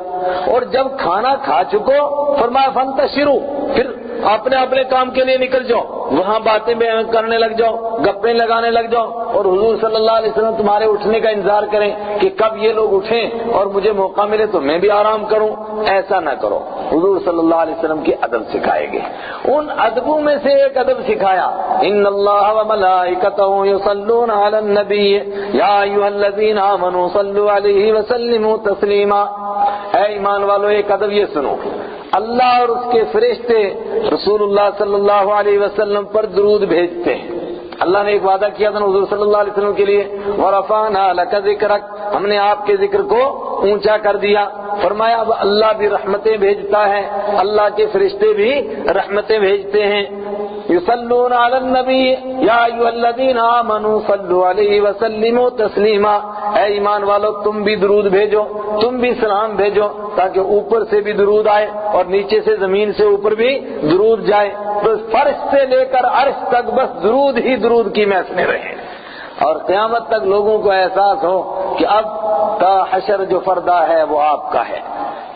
اور جب کھانا کھا چکو فرمایا فانتشروا، پھر اپنے اپنے کام کے لیے نکل جاؤ، وہاں باتیں کرنے لگ جاؤ، گپیں لگانے لگ جاؤ، اور حضور صلی اللہ علیہ وسلم تمہارے اٹھنے کا انتظار کریں کہ کب یہ لوگ اٹھیں اور مجھے موقع ملے تو میں بھی آرام کروں۔ ایسا نہ کرو، حضور صلی اللہ علیہ وسلم کے ادب سکھائے گے۔ ان ادبوں میں سے ایک ادب سکھایا، ان اللہ وملائکتہ یصلون علی النبی یا ایھا الذین آمنوا صلوا علیہ وسلموا تسلیما۔ اے ایمان والو ایک ادب یہ سنو، اللہ اور اس کے فرشتے رسول اللہ صلی اللہ علیہ وسلم پر درود بھیجتے ہیں۔ اللہ نے ایک وعدہ کیا تھا حضور صلی اللہ علیہ وسلم کے لیے، وَرَفَعْنَا لَكَ ذِكْرَكَ، ہم نے آپ کے ذکر کو اونچا کر دیا۔ فرمایا اب اللہ بھی رحمتیں بھیجتا ہے، اللہ کے فرشتے بھی رحمتیں بھیجتے ہیں۔ یصلون علی النبی یا ایھا الذین آمنوا صلوا علیہ وسلموا تسلیما۔ اے ایمان والو تم بھی درود بھیجو، تم بھی سلام بھیجو، تاکہ اوپر سے بھی درود آئے اور نیچے سے زمین سے اوپر بھی درود جائے، بس فرش سے لے کر عرش تک بس درود ہی درود کی محفل میں رہے، اور قیامت تک لوگوں کو احساس ہو کہ اب کا حشر جو فردہ ہے وہ آپ کا ہے۔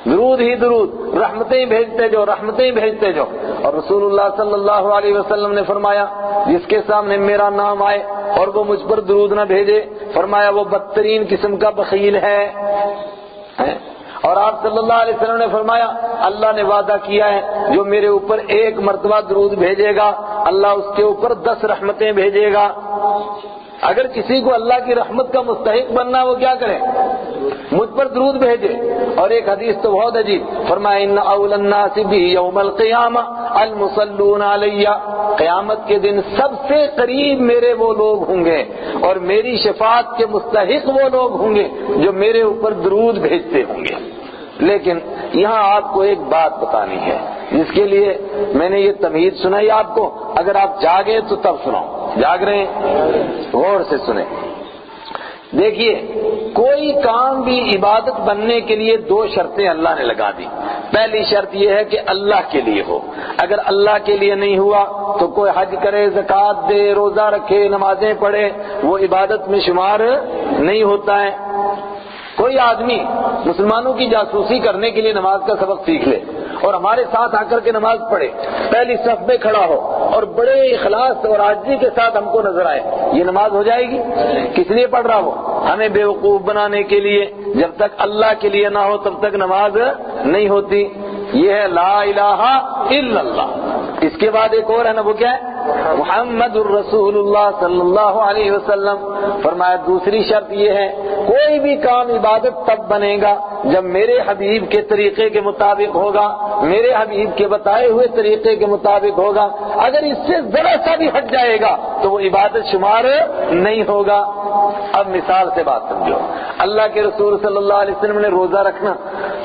درود ہی درود، رحمتیں بھیجتے جو، رحمتیں بھیجتے جو۔ اور رسول اللہ صلی اللہ علیہ وسلم نے فرمایا جس کے سامنے میرا نام آئے اور وہ مجھ پر درود نہ بھیجے، فرمایا وہ بدترین قسم کا بخیل ہے۔ اور آپ صلی اللہ علیہ وسلم نے فرمایا اللہ نے وعدہ کیا ہے جو میرے اوپر ایک مرتبہ درود بھیجے گا اللہ اس کے اوپر 10 رحمتیں بھیجے گا۔ اگر کسی کو اللہ کی رحمت کا مستحق بننا وہ کیا کرے؟ مجھ پر درود بھیجے۔ اور ایک حدیث تو بہت عجیب، فرمایا ان اول الناس بی یوم القیامہ المصلون علی، قیامت کے دن سب سے قریب میرے وہ لوگ ہوں گے اور میری شفاعت کے مستحق وہ لوگ ہوں گے جو میرے اوپر درود بھیجتے ہوں گے۔ لیکن یہاں آپ کو ایک بات بتانی ہے جس کے لیے میں نے یہ تمہید سنائی آپ کو، اگر آپ جاگے تو تب سناؤ، جاگ رہے ہیں غور سے سنیں۔ دیکھیے کوئی کام بھی عبادت بننے کے لیے 2 شرطیں اللہ نے لگا دی۔ پہلی شرط یہ ہے کہ اللہ کے لیے ہو، اگر اللہ کے لیے نہیں ہوا تو کوئی حج کرے، زکوٰۃ دے، روزہ رکھے، نمازیں پڑھے، وہ عبادت میں شمار نہیں ہوتا ہے۔ کوئی آدمی مسلمانوں کی جاسوسی کرنے کے لیے نماز کا سبق سیکھ لے اور ہمارے ساتھ آ کر کے نماز پڑھے، پہلی صف میں کھڑا ہو اور بڑے اخلاص اور عاجزی کے ساتھ ہم کو نظر آئے، یہ نماز ہو جائے گی؟ کس لیے پڑھ رہا ہو؟ ہمیں بیوقوف بنانے کے لیے۔ جب تک اللہ کے لیے نہ ہو تب تک نماز نہیں ہوتی۔ یہ ہے لا الہ الا اللہ۔ اس کے بعد ایک اور ہے نا، وہ کیا ہے؟ محمد الرسول اللہ صلی اللہ علیہ وسلم۔ فرمایا دوسری شرط یہ ہے کوئی بھی کام عبادت تب بنے گا جب میرے حبیب کے طریقے کے مطابق ہوگا، میرے حبیب کے بتائے ہوئے طریقے کے مطابق ہوگا۔ اگر اس سے ذرا سا بھی ہٹ جائے گا تو وہ عبادت شمار نہیں ہوگا۔ اب مثال سے بات سمجھو، اللہ کے رسول صلی اللہ علیہ وسلم نے روزہ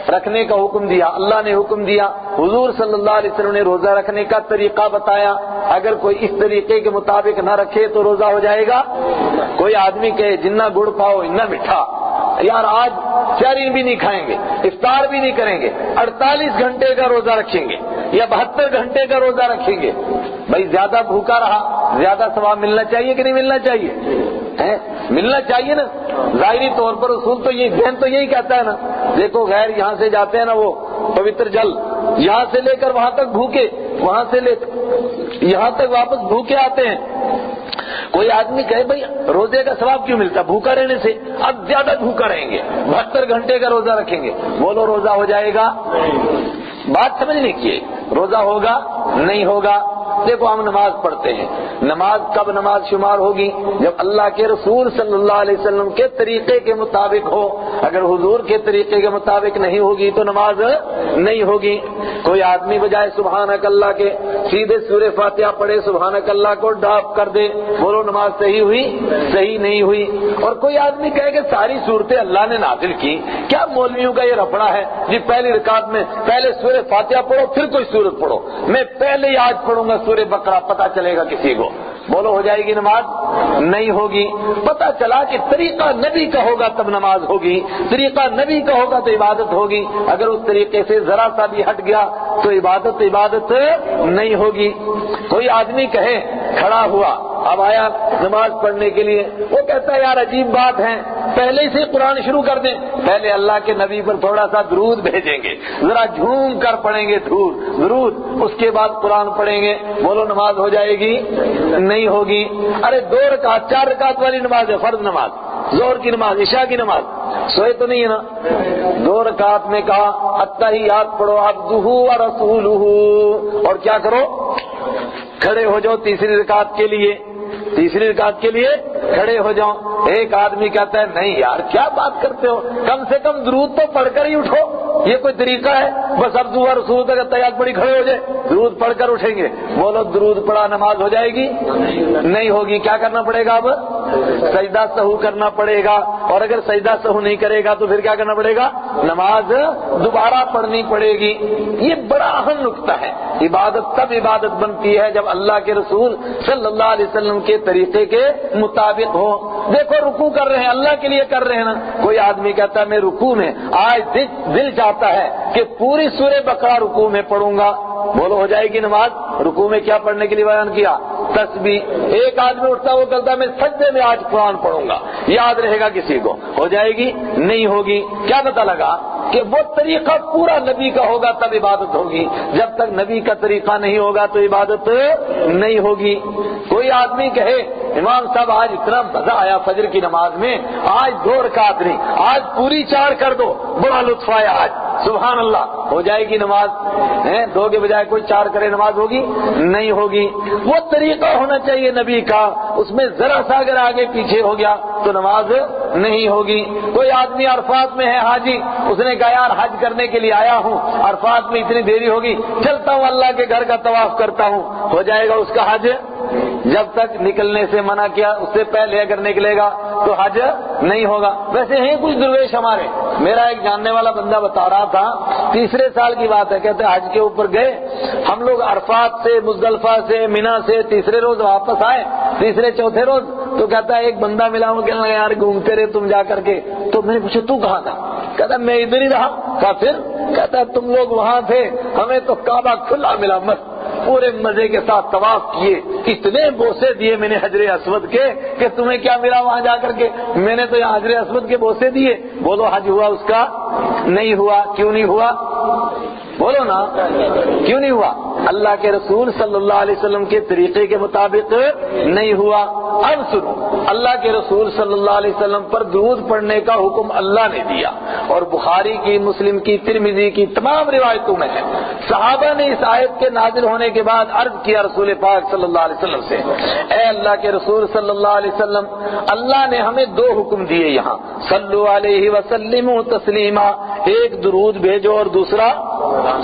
رکھنے کا حکم دیا، اللہ نے حکم دیا، حضور صلی اللہ علیہ وسلم نے روزہ رکھنے کا طریقہ بتایا۔ اگر کوئی اس طریقے کے مطابق نہ رکھے تو روزہ ہو جائے گا؟ کوئی آدمی کہے جنہ گڑ پاؤ اتنا میٹھا، یار آج سحری بھی نہیں کھائیں گے، افطار بھی نہیں کریں گے، 48 گھنٹے کا روزہ رکھیں گے یا 72 گھنٹے کا روزہ رکھیں گے، بھائی زیادہ بھوکا رہا زیادہ ثواب ملنا چاہیے کہ نہیں ملنا چاہیے؟ ملنا چاہیے نا۔ ظاہری طور پر اصول تو یہ ذہن تو یہی کہتا ہے نا، دیکھو غیر یہاں سے جاتے ہیں نا وہ پوتر جل، یہاں سے لے کر وہاں تک بھوکے، وہاں سے لے یہاں تک واپس بھوکے آتے ہیں۔ کوئی آدمی کہے بھائی روزے کا ثواب کیوں ملتا بھوکا رہنے سے، اب زیادہ بھوکا رہیں گے، 72 گھنٹے کا روزہ رکھیں گے، بولو روزہ ہو جائے گا؟ بات سمجھنے کی، روزہ ہوگا نہیں ہوگا؟ دیکھو ہم نماز پڑھتے ہیں، نماز کب نماز شمار ہوگی؟ جب اللہ کے رسول صلی اللہ علیہ وسلم کے طریقے کے مطابق ہو۔ اگر حضور کے طریقے کے مطابق نہیں ہوگی تو نماز نہیں ہوگی۔ کوئی آدمی بجائے سبحانک اللہ کے سیدھے سورہ فاتحہ پڑھے، سبحانک اللہ کو ڈاپ کر دے، بولو نماز صحیح ہوئی؟ صحیح نہیں ہوئی۔ اور کوئی آدمی کہے کہ ساری صورتیں اللہ نے نازل کی، کیا مولویوں کا یہ رپڑا ہے جی پہلی رکعت میں پہلے سورہ فاتحہ پڑھو پھر کوئی سورت پڑھو، میں پہلے ہی آج پڑھوں گا سورہ بقرہ، پتہ چلے گا کسی کو، بولو ہو جائے گی نماز؟ نہیں ہوگی۔ پتہ چلا کہ طریقہ نبی کا ہوگا تب نماز ہوگی، طریقہ نبی کا ہوگا تو عبادت ہوگی، اگر اس طریقے سے ذرا سا بھی ہٹ گیا تو عبادت نہیں ہوگی۔ کوئی آدمی کہے کھڑا ہوا، اب آیا نماز پڑھنے کے لیے، وہ کہتا ہے یار عجیب بات ہے، پہلے سے قرآن شروع کر دیں، پہلے اللہ کے نبی پر تھوڑا سا درود بھیجیں گے، ذرا جھوم کر پڑھیں گے درود، اس کے بعد قرآن پڑھیں گے، بولو نماز ہو جائے گی؟ نہیں ہوگی۔ ارے 2 رکعت 4 رکعت والی نماز ہے، فرض نماز، ظہر کی نماز، عشاء کی نماز، سوئے تو نہیں ہے نا؟ 2 رکعت میں کہا التحیات پڑھو عبدہ و رسولہ، اور کیا کرو؟ کھڑے ہو جاؤ تیسری رکعت کے لیے، تیسری رکعت کے لیے کھڑے ہو جاؤ۔ ایک آدمی کہتا ہے نہیں یار کیا بات کرتے ہو، کم سے کم درود تو پڑھ کر ہی اٹھو، یہ کوئی طریقہ ہے؟ بس اب دعا رسول تک تیار پڑی کھڑے ہو جائے، درود پڑھ کر اٹھیں گے، بولو درود پڑھا نماز ہو جائے گی؟ نہیں ہوگی۔ کیا کرنا پڑے گا؟ اب سجدہ سہو کرنا پڑے گا، اور اگر سجدہ سہو نہیں کرے گا تو پھر کیا کرنا پڑے گا؟ نماز دوبارہ پڑھنی پڑے گی۔ یہ بڑا اہم نقطہ ہے، عبادت تب عبادت بنتی ہے جب اللہ کے رسول صلی اللہ علیہ وسلم کے طریقے کے مطابق ہو۔ دیکھو رکوع کر رہے ہیں، اللہ کے لیے کر رہے ہیں نا، کوئی آدمی کہتا ہے میں رکوع میں آج دل چاہتا ہے کہ پوری سورہ بقرہ رکوع میں پڑھوں گا، بولو ہو جائے گی نماز؟ رکوع میں کیا پڑھنے کے لیے بیان کیا؟ تسبیح۔ ایک آدمی اٹھتا وہ کہتا ہے میں سجدے میں آج قرآن پڑھوں گا، یاد رہے گا کسی کو؟ ہو جائے گی؟ نہیں ہوگی۔ کیا پتہ لگا کہ وہ طریقہ پورا نبی کا ہوگا تب عبادت ہوگی، جب تک نبی کا طریقہ نہیں ہوگا تو عبادت نہیں ہوگی۔ کوئی آدمی کہے امام صاحب آج اتنا مزہ آیا فجر کی نماز میں، آج 2 رکعت نہیں آج پوری 4 کر دو، بڑا لطف آیا آج، سبحان اللہ، ہو جائے گی نماز؟ 2 کے بجائے کوئی 4 کرے نماز ہوگی؟ نہیں ہوگی۔ وہ طریقہ ہونا چاہیے نبی کا، اس میں ذرا سا اگر آگے پیچھے ہو گیا تو نماز نہیں ہوگی۔ کوئی آدمی عرفات میں ہے حاجی، اس نے کہا یار حج کرنے کے لیے آیا ہوں، عرفات میں اتنی دیری ہوگی، چلتا ہوں اللہ کے گھر کا طواف کرتا ہوں، ہو جائے گا اس کا حج؟ جب تک نکلنے سے منع کیا اس سے پہلے اگر نکلے گا تو حج نہیں ہوگا۔ ویسے ہیں کچھ درویش ہمارے، میرا ایک جاننے والا بندہ بتا رہا تھا، 3 سال کی بات ہے، کہتے حج کے اوپر گئے ہم لوگ، عرفات سے مزدلفہ سے منی سے 3 روز واپس آئے، 3 روز تو کہتا ہے ایک بندہ ملا ہوں، کہنے لگا یار گھومتے رہے تم جا کر کے، تو میں نے پوچھا تو کہاں تھا؟ کہتا میں ادھر ہی رہا۔ کہا پھر؟ کہتا تم لوگ وہاں تھے، ہمیں تو کعبہ کھلا ملا، مست پورے مزے کے ساتھ طواف کیے، اتنے بوسے دیے میں نے حجر اسود کے کہ تمہیں کیا ملا وہاں جا کر کے؟ میں نے تو یہاں حجر اسود کے بوسے دیے، بولو حج ہوا اس کا؟ نہیں ہوا۔ کیوں نہیں ہوا؟ بولو نا کیوں نہیں ہوا؟ اللہ کے رسول صلی اللہ علیہ وسلم کے طریقے کے مطابق نہیں ہوا۔ اب سنو، اللہ کے رسول صلی اللہ علیہ وسلم پر درود پڑھنے کا حکم اللہ نے دیا، اور بخاری کی، مسلم کی، ترمذی کی تمام روایتوں میں ہے۔ صحابہ نے اس آیت کے نازل ہونے کے بعد عرض کیا رسول پاک صلی اللہ علیہ وسلم سے، اے اللہ کے رسول صلی اللہ علیہ وسلم، اللہ نے ہمیں 2 حکم دیے یہاں، صلو علیہ وسلموا تسلیما، ایک درود بھیجو اور دوسرا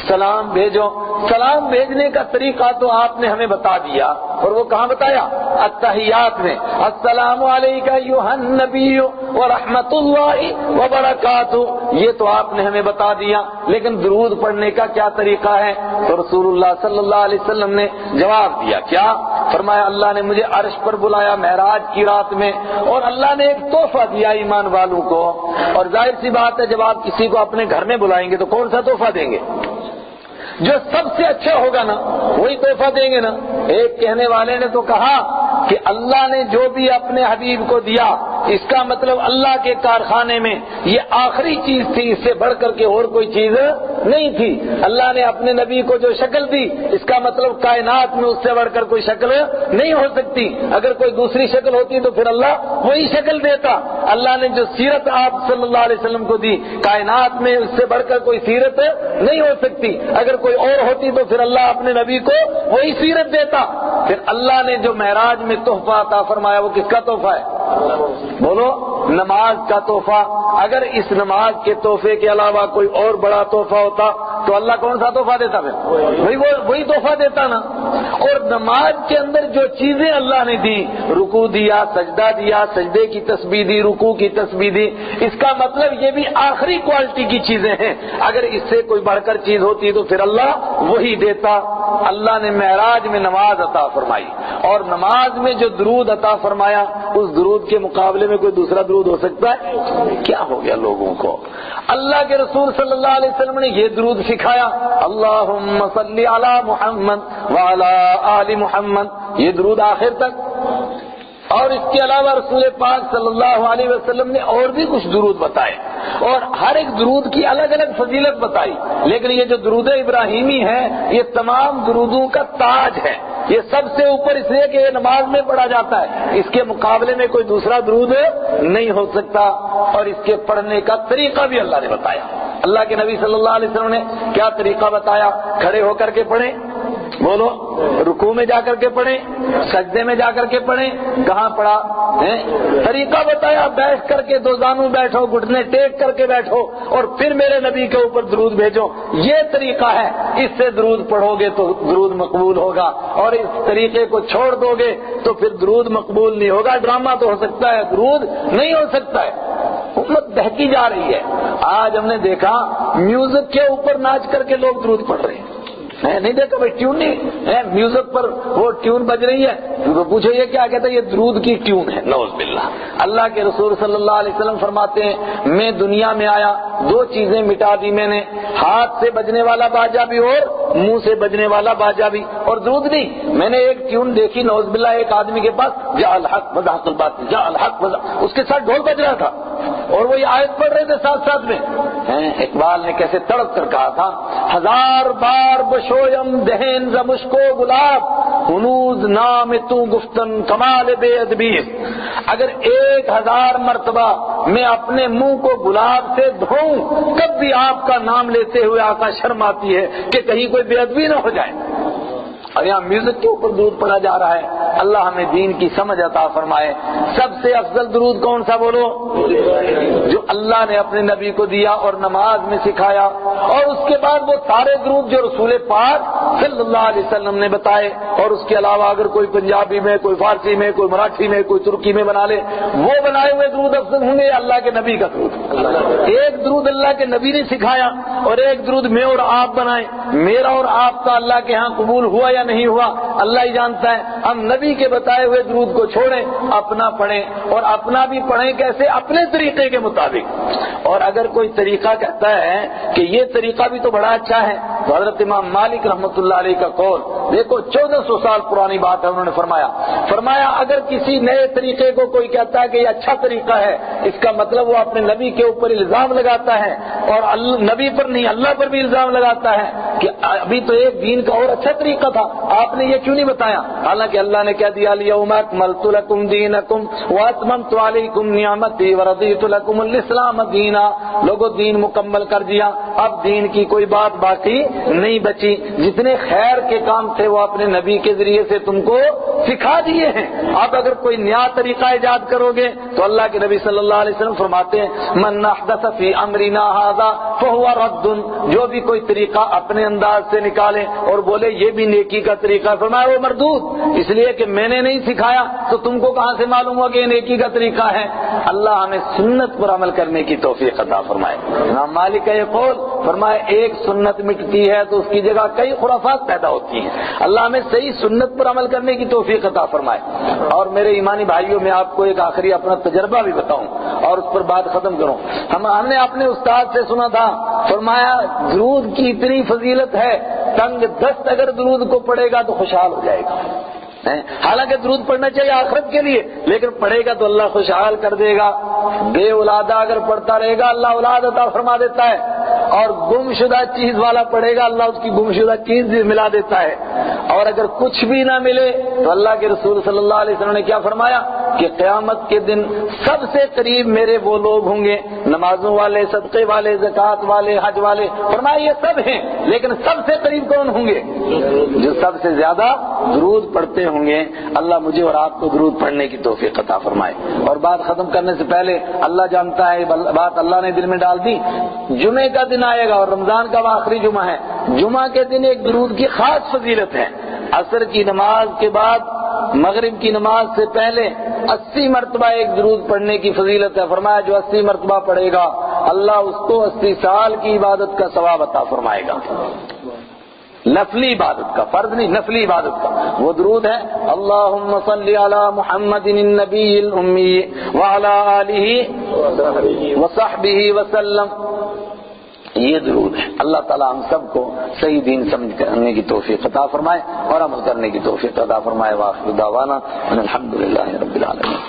سلام بھیجو۔ سلام بھیجنے کا طریقہ تو آپ نے ہمیں بتا دیا، اور وہ کہاں بتایا؟ التحیات میں، السلام علیکہ ایھا النبی ورحمۃ اللہ وبرکاتہ، یہ تو آپ نے ہمیں بتا دیا، لیکن درود پڑھنے کا کیا طریقہ ہے؟ تو رسول اللہ صلی اللہ علیہ وسلم نے جواب دیا، کیا فرمایا؟ اللہ نے مجھے عرش پر بلایا معراج کی رات میں، اور اللہ نے ایک تحفہ دیا ایمان والوں کو، اور ظاہر سی بات ہے جب آپ کسی کو اپنے گھر میں بلائیں گے تو کون سا تحفہ دیں گے؟ جو سب سے اچھا ہوگا نا وہی تحفہ دیں گے نا۔ ایک کہنے والے نے تو کہا کہ اللہ نے جو بھی اپنے حبیب کو دیا اس کا مطلب اللہ کے کارخانے میں یہ آخری چیز تھی، اس سے بڑھ کر کے اور کوئی چیز نہیں تھی۔ اللہ نے اپنے نبی کو جو شکل دی، اس کا مطلب کائنات میں اس سے بڑھ کر کوئی شکل نہیں ہو سکتی۔ اگر کوئی دوسری شکل ہوتی تو پھر اللہ وہی شکل دیتا۔ اللہ نے جو سیرت آپ صلی اللہ علیہ وسلم کو دی، کائنات میں اس سے بڑھ کر کوئی سیرت نہیں ہو سکتی۔ اگر کوئی اور ہوتی تو پھر اللہ اپنے نبی کو وہی سیرت دیتا۔ پھر اللہ نے جو معراج میں تحفہ عطا فرمایا وہ کس کا تحفہ ہے؟ بولو، نماز کا تحفہ۔ اگر اس نماز کے تحفے کے علاوہ کوئی اور بڑا تحفہ ہوتا تو اللہ کون سا تحفہ دیتا؟ پھر وہی تحفہ دیتا نا۔ اور نماز کے اندر جو چیزیں اللہ نے دی، رکوع دیا، سجدہ دیا، سجدے کی تسبیح دی، رکوع کی تسبیح دی، اس کا مطلب یہ بھی آخری کوالٹی کی چیزیں ہیں۔ اگر اس سے کوئی بڑھ کر چیز ہوتی تو پھر اللہ وہی دیتا۔ اللہ نے معراج میں نماز عطا فرمائی، اور نماز میں جو درود عطا فرمایا اس درود کے مقابلے میں کوئی دوسرا درود ہو سکتا ہے؟ کیا ہو گیا لوگوں کو؟ اللہ کے رسول صلی اللہ علیہ وسلم نے یہ درود سکھایا، اللہم صلی علی محمد وعلی آل محمد، یہ درود آخر تک۔ اور اس کے علاوہ رسول پاک صلی اللہ علیہ وسلم نے اور بھی کچھ درود بتائے، اور ہر ایک درود کی الگ الگ فضیلت بتائی، لیکن یہ جو درود ابراہیمی ہے یہ تمام درودوں کا تاج ہے، یہ سب سے اوپر اس لیے کہ یہ نماز میں پڑھا جاتا ہے، اس کے مقابلے میں کوئی دوسرا درود نہیں ہو سکتا۔ اور اس کے پڑھنے کا طریقہ بھی اللہ نے بتایا۔ اللہ کے نبی صلی اللہ علیہ وسلم نے کیا طریقہ بتایا؟ کھڑے ہو کر کے پڑھیں، بولو، رکوع میں جا کر کے پڑھیں، سجدے میں جا کر کے پڑھیں، کہاں پڑھا ہے؟ طریقہ بتایا، بیٹھ کر کے دو زانوں بیٹھو، گھٹنے ٹیک کر کے بیٹھو، اور پھر میرے نبی کے اوپر درود بھیجو، یہ طریقہ ہے۔ اس سے درود پڑھو گے تو درود مقبول ہوگا، اور اس طریقے کو چھوڑ دو گے تو پھر درود مقبول نہیں ہوگا۔ ڈرامہ تو ہو سکتا ہے، درود نہیں ہو سکتا ہے۔ امت بہکی جا رہی ہے۔ آج ہم نے دیکھا میوزک کے اوپر ناچ کر کے لوگ درود پڑھ رہے ہیں۔ میں نہیں دیکھا بھائی، ٹیون نہیں ہے، میوزک پر وہ ٹیون بج رہی ہے، تو پوچھو یہ کیا کہتا ہے؟ یہ درود کی ٹیون ہے، نعوذ باللہ۔ اللہ کے رسول صلی اللہ علیہ وسلم فرماتے ہیں، میں دنیا میں آیا، دو چیزیں مٹا دی میں نے، ہاتھ سے بجنے والا باجا بھی اور منہ سے بجنے والا باجا بھی، اور درود نہیں۔ میں نے ایک ٹیون دیکھی، نعوذ باللہ، ایک آدمی کے پاس جاء الحق وضحق الباطل، جاء الحق وضحق، اس کے ساتھ ڈھول بج رہا تھا اور وہ یہ آیت پڑھ رہے تھے ساتھ ساتھ میں۔ اقبال نے کیسے تڑپ کر کہا تھا، ہزار بار بشویم دہن ز مشکو گلاب، ہنوز نام تو گفتن کمال بے ادبی۔ اگر 1000 مرتبہ میں اپنے منہ کو گلاب سے دھوؤں تب بھی آپ کا نام لیتے ہوئے آقا شرم آتی ہے کہ کہیں کوئی بے ادبی نہ ہو جائے۔ اور یہاں میوزک کے اوپر درود پڑھا جا رہا ہے۔ اللہ ہمیں دین کی سمجھ عطا فرمائے۔ سب سے افضل درود کون سا بولو؟ جو اللہ نے اپنے نبی کو دیا اور نماز میں سکھایا، اور اس کے بعد وہ سارے درود جو رسول پاک صلی اللہ علیہ وسلم نے بتائے، اور اس کے علاوہ اگر کوئی پنجابی میں، کوئی فارسی میں، کوئی مراٹھی میں، کوئی ترکی میں بنا لے، وہ بنائے ہوئے درود افضل ہوں گے یا اللہ کے نبی کا درود؟ ایک درود اللہ کے نبی نے سکھایا اور ایک درود میں اور آپ بنائیں۔ میرا اور آپ کا اللہ کے ہاں قبول ہوا یا نہیں ہوا اللہ ہی جانتا ہے۔ ہم نبی کے بتائے ہوئے درود کو چھوڑیں، اپنا پڑھیں، اور اپنا بھی پڑھیں کیسے؟ اپنے طریقے کے مطابق۔ اور اگر کوئی طریقہ کہتا ہے کہ یہ طریقہ بھی تو بڑا اچھا ہے، تو حضرت امام مالک رحمۃ اللہ علیہ کا قول دیکھو، 1400 سال پرانی بات ہے، انہوں نے فرمایا اگر کسی نئے طریقے کو کوئی کہتا ہے کہ یہ اچھا طریقہ ہے، اس کا مطلب وہ اپنے نبی کے اوپر الزام لگاتا ہے، اور نبی پر نہیں اللہ پر بھی الزام لگاتا ہے کہ ابھی تو ایک دین کا اور اچھا طریقہ تھا، آپ نے یہ کیوں نہیں بتایا؟ حالانکہ اللہ نے کیا دیا، الیوم اکملت لکم دینکم واتممت علیکم نعمتی ورضیت لکم الاسلام دینا۔ لوگوں دین مکمل کر دیا، اب دین کی کوئی بات باقی نہیں بچی، جتنے خیر کے کام تھے وہ اپنے نبی کے ذریعے سے تم کو سکھا دیے ہیں۔ اب اگر کوئی نیا طریقہ ایجاد کرو گے تو اللہ کے نبی صلی اللہ علیہ وسلم فرماتے ہیں، من احدث فی امرنا ھذا فہو رد، جو بھی کوئی طریقہ اپنے انداز سے نکالے اور بولے یہ بھی نیکی کا طریقہ، فرمایا وہ مردود، اس لیے کہ میں نے نہیں سکھایا تو تم کو کہاں سے معلوم ہوا کہ یہ نیکی کا طریقہ ہے؟ اللہ ہمیں سنت پر عمل کرنے کی توفیق عطا فرمائے۔ امام مالک کا یہ قول، فرمائے ایک سنت مٹتی ہے تو اس کی جگہ کئی خرافات پیدا ہوتی ہیں۔ اللہ ہمیں صحیح سنت پر عمل کرنے کی توفیق عطا فرمائے۔ اور میرے ایمانی بھائیوں، میں آپ کو ایک آخری اپنا تجربہ بھی بتاؤں اور اس پر بات ختم کروں۔ ہم نے اپنے استاد سے سنا تھا، فرمایا درود کی اتنی فضیلت ہے، تنگ دست اگر درود کو پڑھے گا تو خوشحال ہو جائے گا۔ حالانکہ درود پڑھنا چاہیے آخرت کے لیے، لیکن پڑھے گا تو اللہ خوشحال کر دے گا۔ بے اولادہ اگر پڑھتا رہے گا اللہ اولاد عطا فرما دیتا ہے، اور گم شدہ چیز والا پڑھے گا اللہ اس کی گم شدہ چیز بھی ملا دیتا ہے، اور اگر کچھ بھی نہ ملے تو اللہ کے رسول صلی اللہ علیہ وسلم نے کیا فرمایا کہ قیامت کے دن سب سے قریب میرے وہ لوگ ہوں گے، نمازوں والے، صدقے والے، زکوٰۃ والے، حج والے، فرمایا یہ سب ہیں، لیکن سب سے قریب کون ہوں گے؟ جو سب سے زیادہ درود پڑھتے ہوں گے۔ اللہ مجھے اور آپ کو درود پڑھنے کی توفیق عطا فرمائے۔ اور بات ختم کرنے سے پہلے اللہ جانتا ہے، بات اللہ نے دل میں ڈال دی، جمعے کا دن آئے گا اور رمضان کا آخری جمعہ ہے، جمعہ کے دن ایک درود کی خاص فضیلت ہے۔ عصر کی نماز کے بعد مغرب کی نماز سے پہلے 80 مرتبہ ایک درود پڑھنے کی فضیلت ہے۔ فرمایا جو 80 مرتبہ پڑھے گا اللہ اس کو 80 سال کی عبادت کا ثواب عطا فرمائے گا، نفلی عبادت کا، فرض نہیں، نفلی عبادت کا۔ وہ درود ہے اللہم صلی علی محمد النبی الامی وعلی آلہ وصحبہ وسلم، یہ درود ہے۔ اللہ تعالیٰ ہم سب کو صحیح دین سمجھ کرنے کی توفیق عطا فرمائے اور عمل کرنے کی توفیق عطا فرمائے۔ وآخر دعوانا ان الحمدللہ رب العالمین۔